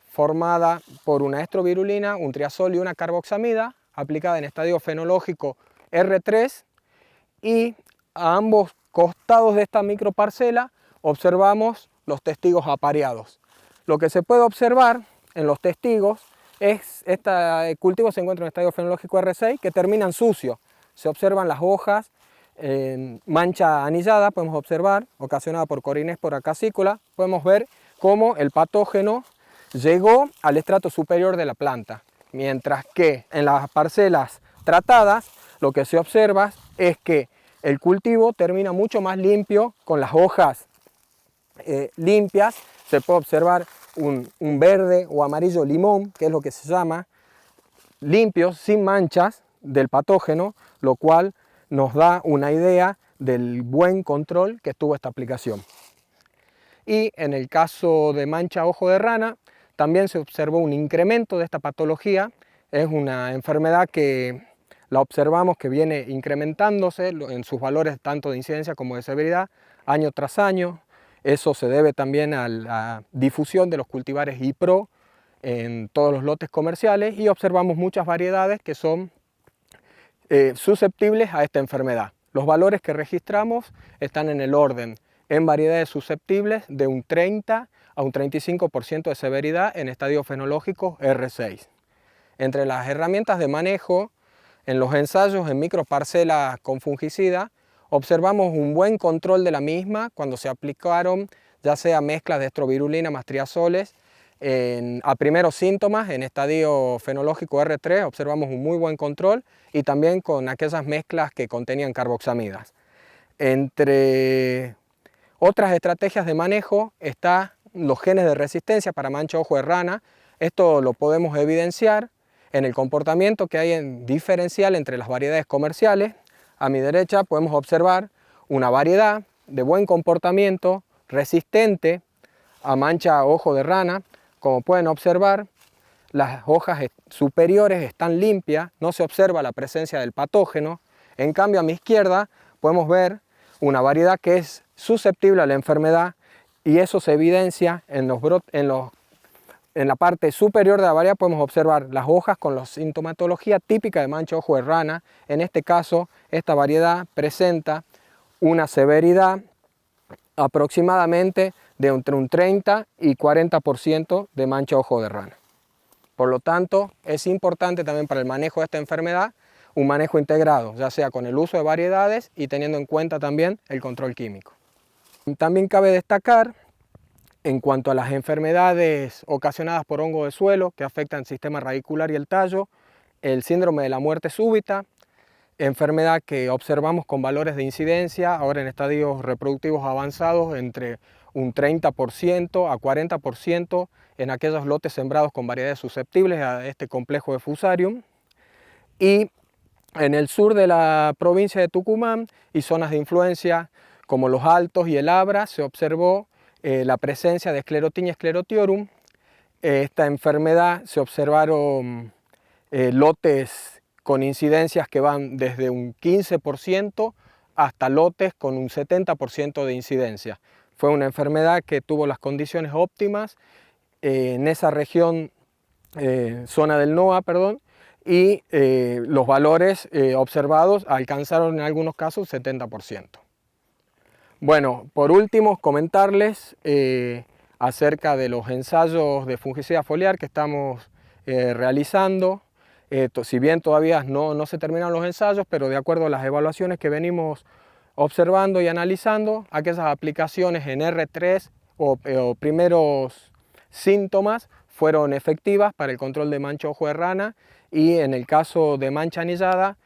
formada por una estrovirulina, un triazol y una carboxamida aplicada en estadio fenológico R3, y a ambos costados de esta microparcela observamos los testigos apareados. Lo que se puede observar en los testigos es este cultivo se encuentra en estadio fenológico R6 que terminan sucios. Se observan las hojas en mancha anillada, podemos observar, ocasionada por Corynespora cassicula. Podemos ver cómo el patógeno llegó al estrato superior de la planta, mientras que en las parcelas tratadas lo que se observa es que el cultivo termina mucho más limpio, con las hojas limpias. Se puede observar un verde o amarillo limón, que es lo que se llama, limpios, sin manchas del patógeno, lo cual nos da una idea del buen control que tuvo esta aplicación. Y en el caso de mancha ojo de rana, también se observó un incremento de esta patología. Es una enfermedad que la observamos que viene incrementándose en sus valores tanto de incidencia como de severidad año tras año. Eso se debe también a la difusión de los cultivares IPRO en todos los lotes comerciales y observamos muchas variedades que son susceptibles a esta enfermedad. Los valores que registramos están en el orden en variedades susceptibles de un 30 a un 35% de severidad en estadio fenológico R6. Entre las herramientas de manejo, en los ensayos en microparcelas con fungicida, observamos un buen control de la misma cuando se aplicaron ya sea mezclas de estrovirulina más triazoles a primeros síntomas en estadio fenológico R3, observamos un muy buen control, y también con aquellas mezclas que contenían carboxamidas. Entre otras estrategias de manejo están los genes de resistencia para mancha ojo de rana. Esto lo podemos evidenciar en el comportamiento que hay en diferencial entre las variedades comerciales. A mi derecha podemos observar una variedad de buen comportamiento, resistente a mancha ojo de rana. Como pueden observar, las hojas superiores están limpias, no se observa la presencia del patógeno. En cambio, a mi izquierda podemos ver una variedad que es susceptible a la enfermedad, y eso se evidencia en la parte superior de la variedad. Podemos observar las hojas con la sintomatología típica de mancha ojo de rana. En este caso, esta variedad presenta una severidad aproximadamente de entre un 30 y 40% de mancha ojo de rana. Por lo tanto, es importante también para el manejo de esta enfermedad un manejo integrado, ya sea con el uso de variedades y teniendo en cuenta también el control químico. También cabe destacar, en cuanto a las enfermedades ocasionadas por hongo de suelo que afectan el sistema radicular y el tallo, el síndrome de la muerte súbita, enfermedad que observamos con valores de incidencia ahora en estadios reproductivos avanzados entre un 30% a 40% en aquellos lotes sembrados con variedades susceptibles a este complejo de Fusarium. Y en el sur de la provincia de Tucumán y zonas de influencia como los Altos y el Abra se observó la presencia de Sclerotinia sclerotiorum. Esta enfermedad se observaron lotes con incidencias que van desde un 15% hasta lotes con un 70% de incidencia. Fue una enfermedad que tuvo las condiciones óptimas en esa región, zona del NOA, y los valores observados alcanzaron en algunos casos 70%. Bueno, por último, comentarles acerca de los ensayos de fungicida foliar que estamos realizando. Si bien todavía no se terminaron los ensayos, pero de acuerdo a las evaluaciones que venimos observando y analizando, aquellas aplicaciones en R3 o primeros síntomas fueron efectivas para el control de mancha ojo de rana, y en el caso de mancha anillada,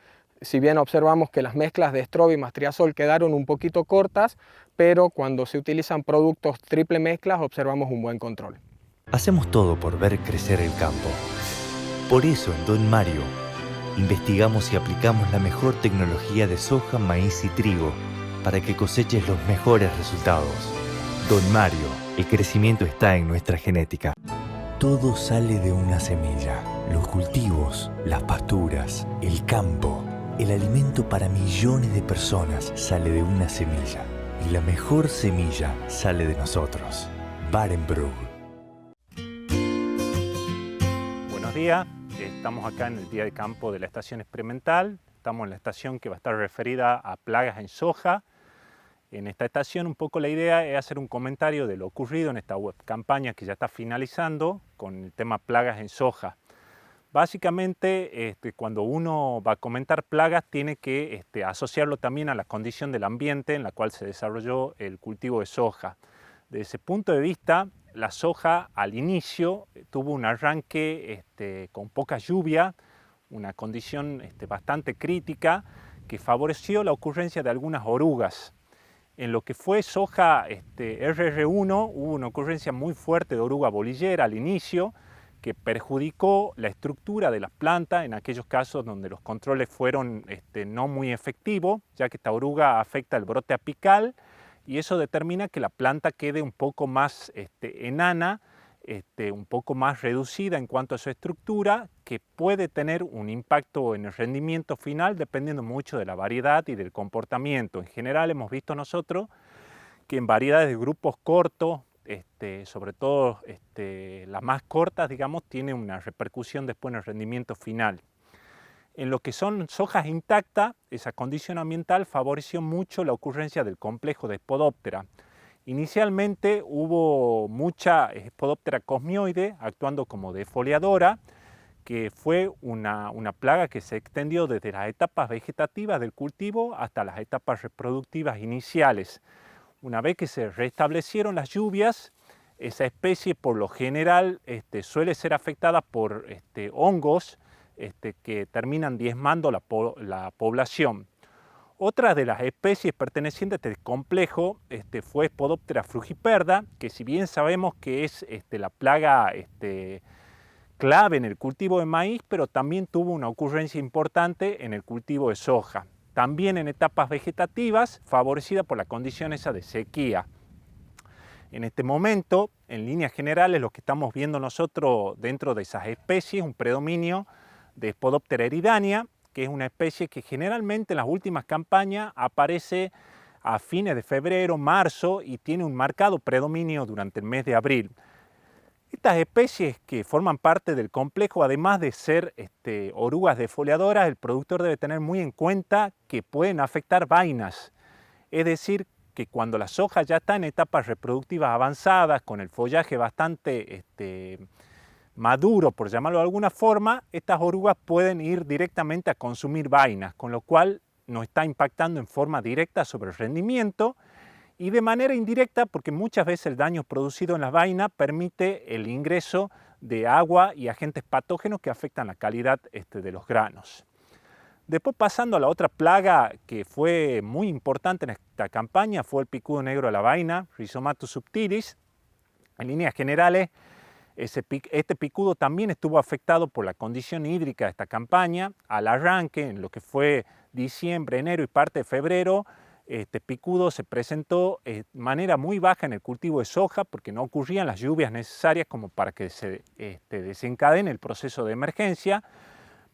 si bien observamos que las mezclas de estrobi más triazol quedaron un poquito cortas, pero cuando se utilizan productos triple mezclas observamos un buen control. Hacemos todo por ver crecer el campo. Por eso en Don Mario investigamos y aplicamos la mejor tecnología de soja, maíz y trigo para que coseches los mejores resultados. Don Mario, el crecimiento está en nuestra genética. Todo sale de una semilla. Los cultivos, las pasturas, el campo, el alimento para millones de personas sale de una semilla. Y la mejor semilla sale de nosotros. Barenbrug. Buenos días. Estamos acá en el día de campo de la estación experimental. Estamos en la estación que va a estar referida a plagas en soja. En esta estación un poco la idea es hacer un comentario de lo ocurrido en esta web campaña que ya está finalizando con el tema plagas en soja. Básicamente, cuando uno va a comentar plagas, tiene que asociarlo también a la condición del ambiente en la cual se desarrolló el cultivo de soja. Desde ese punto de vista, la soja al inicio tuvo un arranque con poca lluvia, una condición bastante crítica que favoreció la ocurrencia de algunas orugas. En lo que fue soja RR1 hubo una ocurrencia muy fuerte de oruga bolillera al inicio, que perjudicó la estructura de las plantas en aquellos casos donde los controles fueron no muy efectivos, ya que esta oruga afecta el brote apical y eso determina que la planta quede un poco más enana, un poco más reducida en cuanto a su estructura, que puede tener un impacto en el rendimiento final dependiendo mucho de la variedad y del comportamiento. En general hemos visto nosotros que en variedades de grupos cortos, sobre todo las más cortas, digamos, tiene una repercusión después en el rendimiento final. En lo que son sojas intactas, esa condición ambiental favoreció mucho la ocurrencia del complejo de Spodoptera. Inicialmente hubo mucha Spodoptera cosmioide actuando como defoliadora, que fue una plaga que se extendió desde las etapas vegetativas del cultivo hasta las etapas reproductivas iniciales. Una vez que se restablecieron las lluvias, esa especie por lo general suele ser afectada por hongos que terminan diezmando la población. Otra de las especies pertenecientes a este complejo fue Spodoptera frugiperda, que si bien sabemos que es la plaga clave en el cultivo de maíz, pero también tuvo una ocurrencia importante en el cultivo de soja. También en etapas vegetativas, favorecida por la condición esa de sequía. En este momento, en líneas generales, lo que estamos viendo nosotros dentro de esas especies, un predominio de Spodoptera eridania, que es una especie que generalmente en las últimas campañas aparece a fines de febrero, marzo y tiene un marcado predominio durante el mes de abril. Estas especies que forman parte del complejo, además de ser orugas defoliadoras, el productor debe tener muy en cuenta que pueden afectar vainas. Es decir, que cuando la soja ya está en etapas reproductivas avanzadas, con el follaje bastante maduro, por llamarlo de alguna forma, estas orugas pueden ir directamente a consumir vainas, con lo cual nos está impactando en forma directa sobre el rendimiento y de manera indirecta porque muchas veces el daño producido en las vainas permite el ingreso de agua y agentes patógenos que afectan la calidad de los granos. Después, pasando a la otra plaga que fue muy importante en esta campaña, fue el picudo negro de la vaina, Rhizomatus subtilis. En líneas generales, este picudo también estuvo afectado por la condición hídrica de esta campaña. Al arranque, en lo que fue diciembre, enero y parte de febrero, este picudo se presentó de manera muy baja en el cultivo de soja porque no ocurrían las lluvias necesarias como para que se desencadene el proceso de emergencia.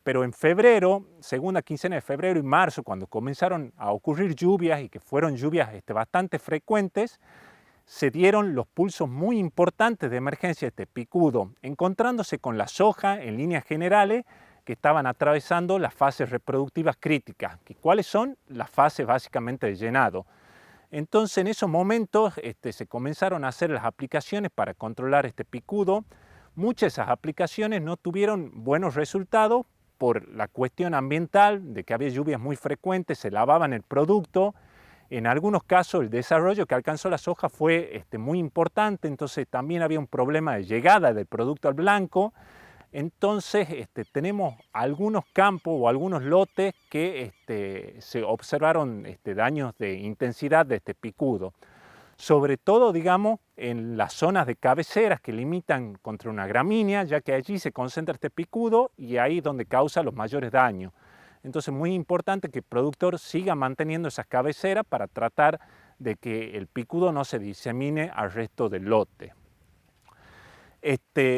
Pero en febrero, segunda quincena de febrero y marzo, cuando comenzaron a ocurrir lluvias y que fueron lluvias bastante frecuentes, se dieron los pulsos muy importantes de emergencia de este picudo, encontrándose con la soja en líneas generales que estaban atravesando las fases reproductivas críticas. ¿Cuáles son? Las fases básicamente de llenado. Entonces en esos momentos se comenzaron a hacer las aplicaciones para controlar este picudo. Muchas de esas aplicaciones no tuvieron buenos resultados por la cuestión ambiental, de que había lluvias muy frecuentes, se lavaban el producto. En algunos casos el desarrollo que alcanzó la soja fue muy importante, entonces también había un problema de llegada del producto al blanco. Entonces tenemos algunos campos o algunos lotes que se observaron daños de intensidad de este picudo. Sobre todo, digamos, en las zonas de cabeceras que limitan contra una gramínea, ya que allí se concentra este picudo y ahí es donde causa los mayores daños. Entonces, muy importante que el productor siga manteniendo esas cabeceras para tratar de que el picudo no se disemine al resto del lote.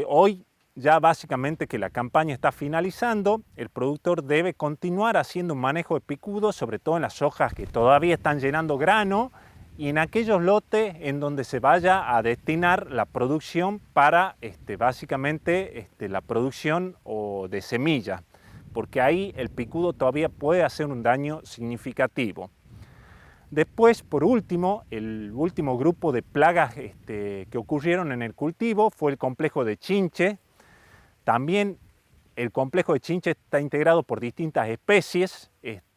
Hoy, ya básicamente que la campaña está finalizando, el productor debe continuar haciendo un manejo de picudo, sobre todo en las hojas que todavía están llenando grano y en aquellos lotes en donde se vaya a destinar la producción para básicamente la producción de semilla, porque ahí el picudo todavía puede hacer un daño significativo. Después, por último, el último grupo de plagas que ocurrieron en el cultivo fue el complejo de chinche. También el complejo de chinche está integrado por distintas especies.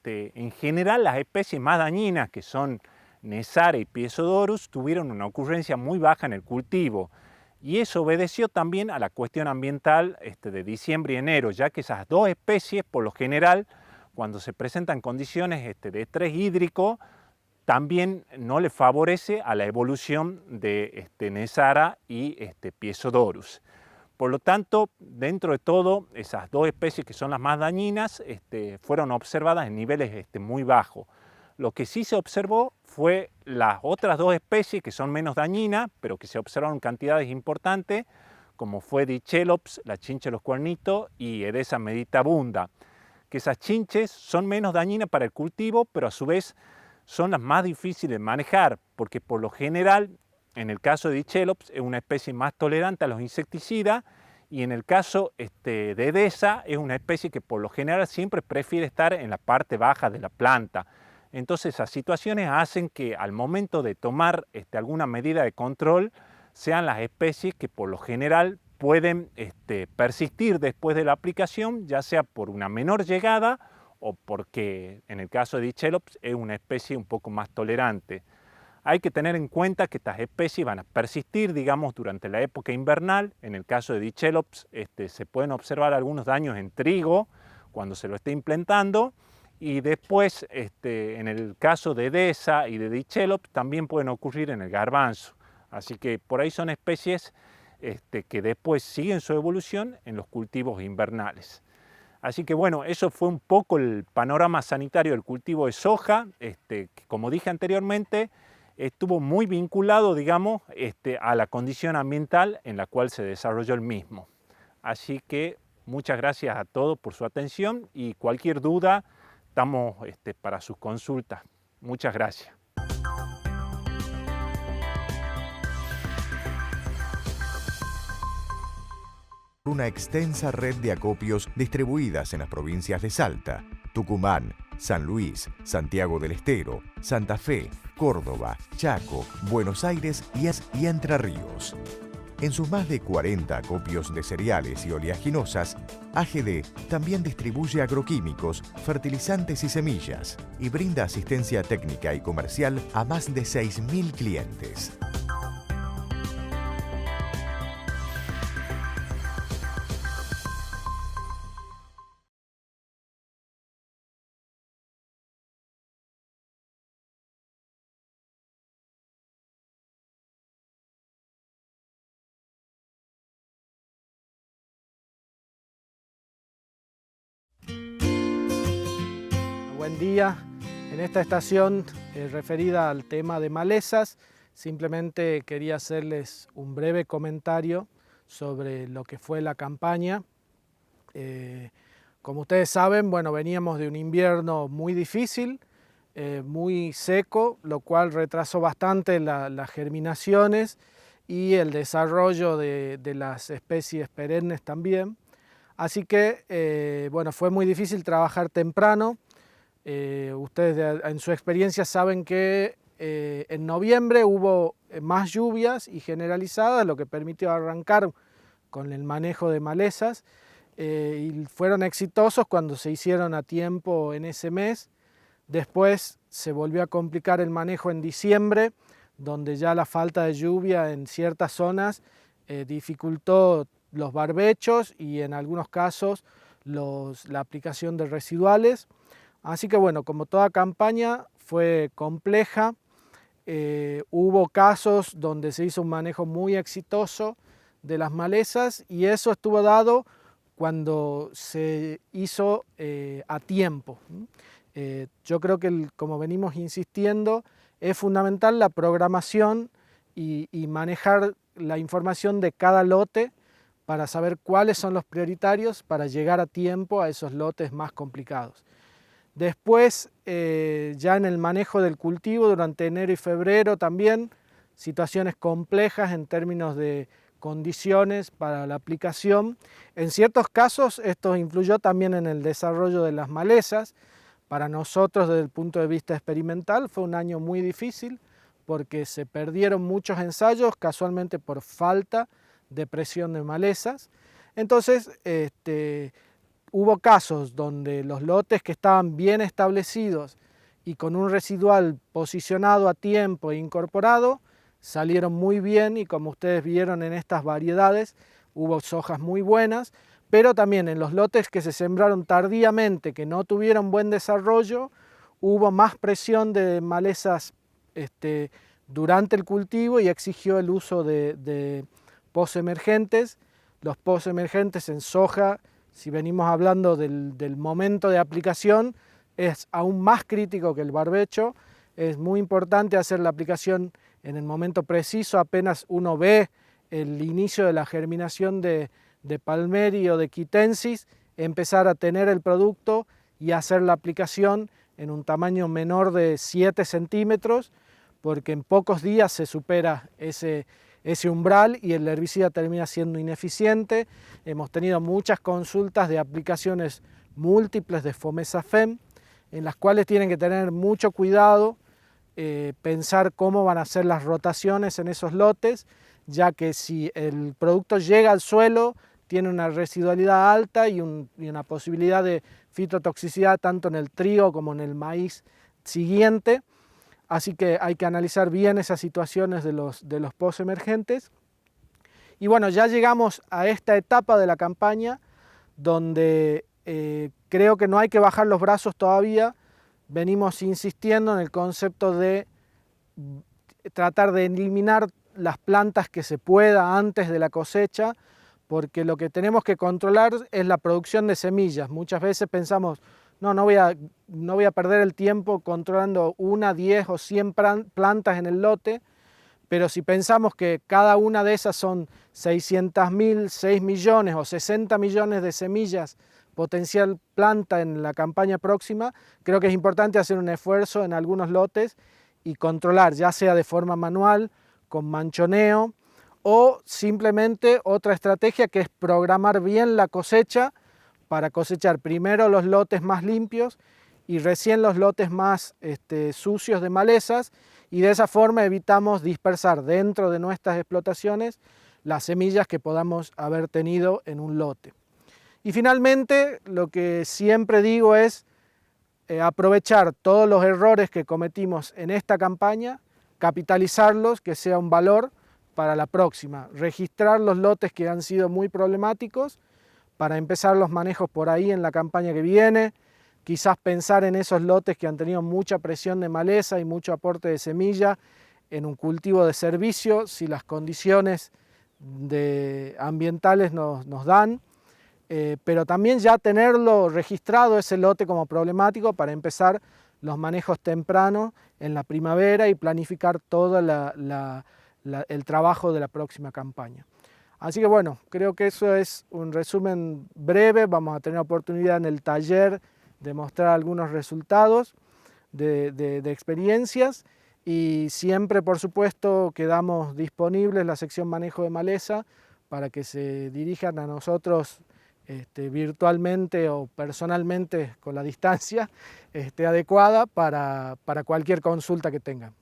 En general, las especies más dañinas, que son Nesara y Piezodorus, tuvieron una ocurrencia muy baja en el cultivo. Y eso obedeció también a la cuestión ambiental de diciembre y enero, ya que esas dos especies, por lo general, cuando se presentan condiciones de estrés hídrico, también no le favorece a la evolución de Nesara y Piezodorus. Por lo tanto, dentro de todo, esas dos especies que son las más dañinas fueron observadas en niveles muy bajos. Lo que sí se observó fue las otras dos especies que son menos dañinas, pero que se observaron cantidades importantes, como fue Dichelops, la chinche de los cuernitos, y Edesa meditabunda, que esas chinches son menos dañinas para el cultivo, pero a su vez son las más difíciles de manejar, porque por lo general, en el caso de Dichelops, es una especie más tolerante a los insecticidas, y en el caso de Edesa, es una especie que por lo general siempre prefiere estar en la parte baja de la planta. Entonces, esas situaciones hacen que al momento de tomar alguna medida de control, sean las especies que por lo general pueden persistir después de la aplicación, ya sea por una menor llegada o porque en el caso de Dichelops es una especie un poco más tolerante. Hay que tener en cuenta que estas especies van a persistir, digamos, durante la época invernal. En el caso de Dichelops se pueden observar algunos daños en trigo cuando se lo esté implantando, y después en el caso de Edesa y de Dichelops también pueden ocurrir en el garbanzo. Así que por ahí son especies que después siguen su evolución en los cultivos invernales. Así que bueno, eso fue un poco el panorama sanitario del cultivo de soja, que como dije anteriormente, estuvo muy vinculado, digamos, a la condición ambiental en la cual se desarrolló el mismo. Así que muchas gracias a todos por su atención, y cualquier duda estamos para sus consultas. Muchas gracias. Una extensa red de acopios distribuidas en las provincias de Salta, Tucumán, San Luis, Santiago del Estero, Santa Fe, Córdoba, Chaco, Buenos Aires y Entre Ríos. En sus más de 40 acopios de cereales y oleaginosas, AGD también distribuye agroquímicos, fertilizantes y semillas, y brinda asistencia técnica y comercial a más de 6.000 clientes. Buen día. En esta estación referida al tema de malezas, simplemente quería hacerles un breve comentario sobre lo que fue la campaña. Como ustedes saben, bueno, veníamos de un invierno muy difícil, muy seco, lo cual retrasó bastante las germinaciones y el desarrollo de las especies perennes también. Así que, bueno, fue muy difícil trabajar temprano. Ustedes en su experiencia saben que en noviembre hubo más lluvias y generalizadas, lo que permitió arrancar con el manejo de malezas, y fueron exitosos cuando se hicieron a tiempo en ese mes. Después se volvió a complicar el manejo en diciembre, donde ya la falta de lluvia en ciertas zonas dificultó los barbechos y en algunos casos la aplicación de residuales. Así que bueno, como toda campaña fue compleja, hubo casos donde se hizo un manejo muy exitoso de las malezas, y eso estuvo dado cuando se hizo a tiempo. Yo creo que, como venimos insistiendo, es fundamental la programación y manejar la información de cada lote para saber cuáles son los prioritarios para llegar a tiempo a esos lotes más complicados. Después, ya en el manejo del cultivo durante enero y febrero también, situaciones complejas en términos de condiciones para la aplicación. En ciertos casos esto influyó también en el desarrollo de las malezas. Para nosotros, desde el punto de vista experimental, fue un año muy difícil porque se perdieron muchos ensayos casualmente por falta de presión de malezas. Entonces, hubo casos donde los lotes que estaban bien establecidos y con un residual posicionado a tiempo e incorporado salieron muy bien, y como ustedes vieron en estas variedades hubo sojas muy buenas, pero también en los lotes que se sembraron tardíamente, que no tuvieron buen desarrollo, hubo más presión de malezas durante el cultivo y exigió el uso de posemergentes. Los posemergentes en soja, si venimos hablando del momento de aplicación, es aún más crítico que el barbecho. Es muy importante hacer la aplicación en el momento preciso, apenas uno ve el inicio de la germinación de palmeri o de quitensis, empezar a tener el producto y hacer la aplicación en un tamaño menor de 7 centímetros, porque en pocos días se supera ese umbral y el herbicida termina siendo ineficiente. Hemos tenido muchas consultas de aplicaciones múltiples de Fomesa-Fem, en las cuales tienen que tener mucho cuidado, pensar cómo van a ser las rotaciones en esos lotes, ya que si el producto llega al suelo, tiene una residualidad alta y una posibilidad de fitotoxicidad tanto en el trigo como en el maíz siguiente. Así que hay que analizar bien esas situaciones de los postemergentes. Y bueno, ya llegamos a esta etapa de la campaña donde creo que no hay que bajar los brazos todavía. Venimos insistiendo en el concepto de tratar de eliminar las plantas que se pueda antes de la cosecha, porque lo que tenemos que controlar es la producción de semillas. Muchas veces pensamos, no voy a perder el tiempo controlando 1, 10 o 100 plantas en el lote, pero si pensamos que cada una de esas son 600.000, 6 millones o 60 millones de semillas potencial planta en la campaña próxima, creo que es importante hacer un esfuerzo en algunos lotes y controlar, ya sea de forma manual, con manchoneo, o simplemente otra estrategia que es programar bien la cosecha para cosechar primero los lotes más limpios y recién los lotes más sucios de malezas, y de esa forma evitamos dispersar dentro de nuestras explotaciones las semillas que podamos haber tenido en un lote. Y finalmente, lo que siempre digo es aprovechar todos los errores que cometimos en esta campaña, capitalizarlos, que sea un valor para la próxima, registrar los lotes que han sido muy problemáticos para empezar los manejos por ahí en la campaña que viene, quizás pensar en esos lotes que han tenido mucha presión de maleza y mucho aporte de semilla en un cultivo de servicio, si las condiciones ambientales nos dan, pero también ya tenerlo registrado ese lote como problemático para empezar los manejos tempranos en la primavera y planificar todo el trabajo de la próxima campaña. Así que bueno, creo que eso es un resumen breve. Vamos a tener oportunidad en el taller de mostrar algunos resultados de experiencias, y siempre, por supuesto, quedamos disponibles la sección manejo de maleza para que se dirijan a nosotros virtualmente o personalmente con la distancia adecuada para cualquier consulta que tengan,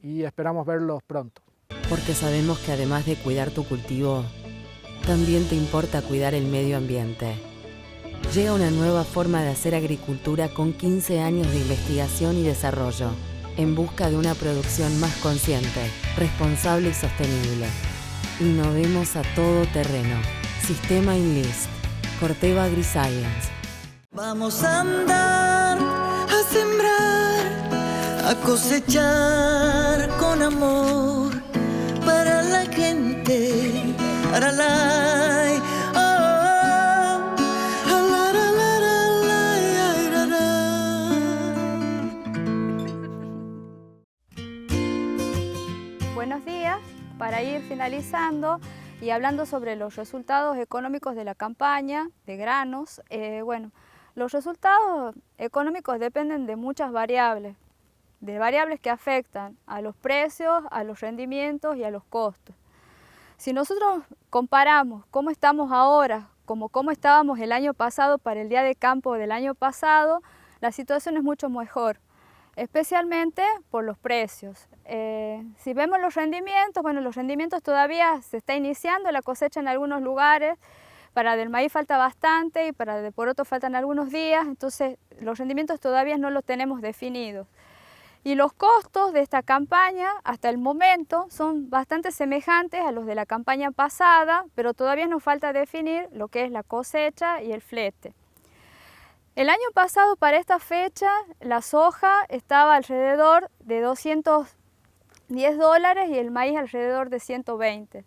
y esperamos verlos pronto. Porque sabemos que además de cuidar tu cultivo, también te importa cuidar el medio ambiente. Llega una nueva forma de hacer agricultura con 15 años de investigación y desarrollo, en busca de una producción más consciente, responsable y sostenible. Innovemos a todo terreno. Sistema Enlist. Corteva AgriScience. Vamos a andar, a sembrar, a cosechar con amor para la gente, para la... Buenos días. Para ir finalizando y hablando sobre los resultados económicos de la campaña de granos, bueno, los resultados económicos dependen de muchas variables, que afectan a los precios, a los rendimientos y a los costos. Si nosotros comparamos cómo estamos ahora, cómo estábamos el año pasado para el día de campo del año pasado, la situación es mucho mejor, especialmente por los precios. Si vemos los rendimientos, bueno, los rendimientos todavía se está iniciando la cosecha en algunos lugares, para del maíz falta bastante y para de poroto faltan algunos días, entonces los rendimientos todavía no los tenemos definidos. Y los costos de esta campaña hasta el momento son bastante semejantes a los de la campaña pasada, pero todavía nos falta definir lo que es la cosecha y el flete. El año pasado para esta fecha la soja estaba alrededor de $210 y el maíz alrededor de 120.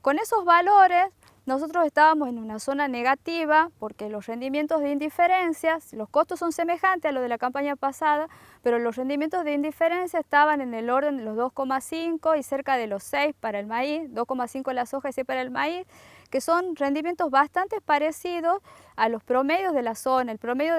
Con esos valores nosotros estábamos en una zona negativa porque los rendimientos de indiferencia, los costos son semejantes a los de la campaña pasada, pero los rendimientos de indiferencia estaban en el orden de los 2,5 y cerca de los 6 para el maíz, 2,5 la soja y 6 para el maíz, que son rendimientos bastante parecidos a los promedios de la zona. El promedio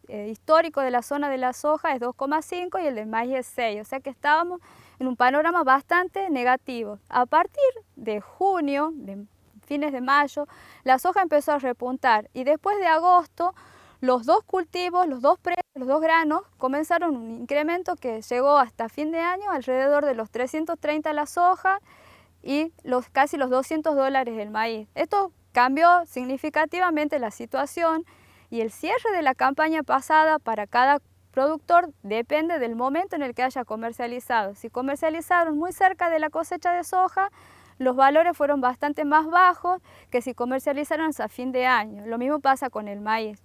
histórico de la zona de la soja es 2,5 y el del maíz es 6, o sea que estábamos en un panorama bastante negativo. A partir de junio, de fines de mayo, la soja empezó a repuntar y después de agosto los dos cultivos, los dos granos comenzaron un incremento que llegó hasta fin de año alrededor de los 330 la soja y casi los $200 el maíz. Esto cambió significativamente la situación y el cierre de la campaña pasada para cada productor depende del momento en el que haya comercializado. Si comercializaron muy cerca de la cosecha de soja, los valores fueron bastante más bajos que si comercializaron a fin de año. Lo mismo pasa con el maíz.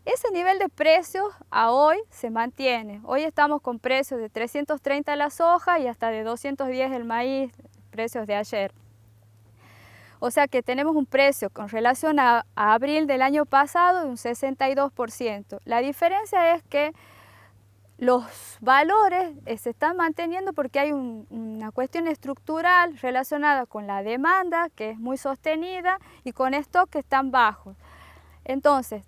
Ese nivel de precios a hoy se mantiene. Hoy estamos con precios de 330 la soja y hasta de 210 el maíz, precios de ayer. O sea que tenemos un precio con relación a abril del año pasado de un 62%. La diferencia es que los valores se están manteniendo porque hay una cuestión estructural relacionada con la demanda, que es muy sostenida, y con stocks que están bajos. Entonces,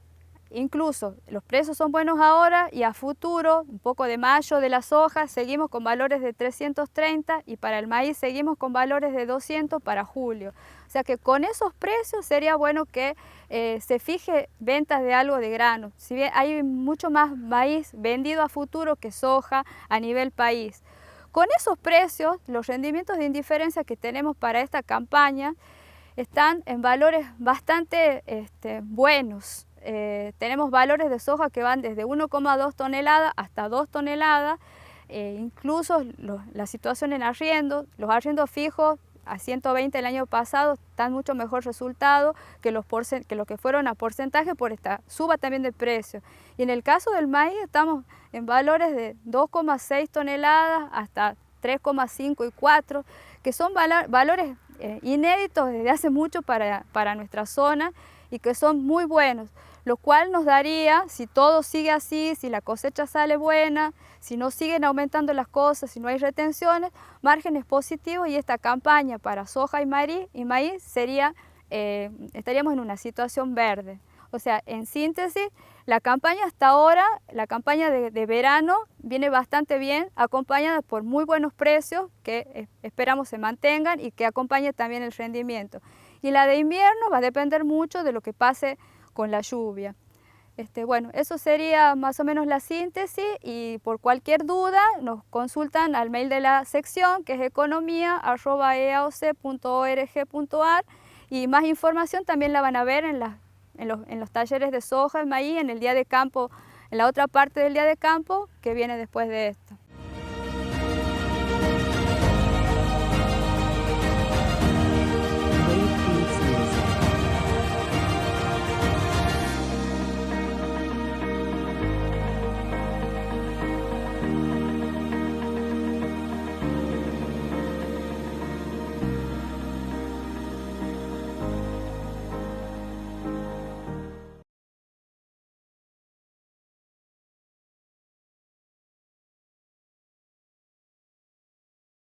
incluso los precios son buenos ahora y a futuro, un poco de mayo de la soja, seguimos con valores de 330 y para el maíz seguimos con valores de 200 para julio. O sea que con esos precios sería bueno que se fije ventas de algo de grano. Si bien hay mucho más maíz vendido a futuro que soja a nivel país. Con esos precios, los rendimientos de indiferencia que tenemos para esta campaña están en valores bastante buenos. Tenemos valores de soja que van desde 1,2 toneladas hasta 2 toneladas. Incluso la situación en arriendo, los arriendos fijos a 120 el año pasado dan mucho mejor resultado que los que fueron a porcentaje por esta suba también de precio. Y en el caso del maíz estamos en valores de 2,6 toneladas hasta 3,5 y 4, que son valores inéditos desde hace mucho para nuestra zona y que son muy buenos, lo cual nos daría, si todo sigue así, si la cosecha sale buena, si no siguen aumentando las cosas, si no hay retenciones, márgenes positivos y esta campaña para soja y maíz sería, estaríamos en una situación verde. O sea, en síntesis, la campaña hasta ahora, la campaña de verano viene bastante bien, acompañada por muy buenos precios que esperamos se mantengan y que acompañe también el rendimiento. Y la de invierno va a depender mucho de lo que pase con la lluvia. Bueno, eso sería más o menos la síntesis y por cualquier duda nos consultan al mail de la sección que es economia@eaoc.org.ar y más información también la van a ver en los talleres de soja y maíz en el día de campo, en la otra parte del día de campo que viene después de esto.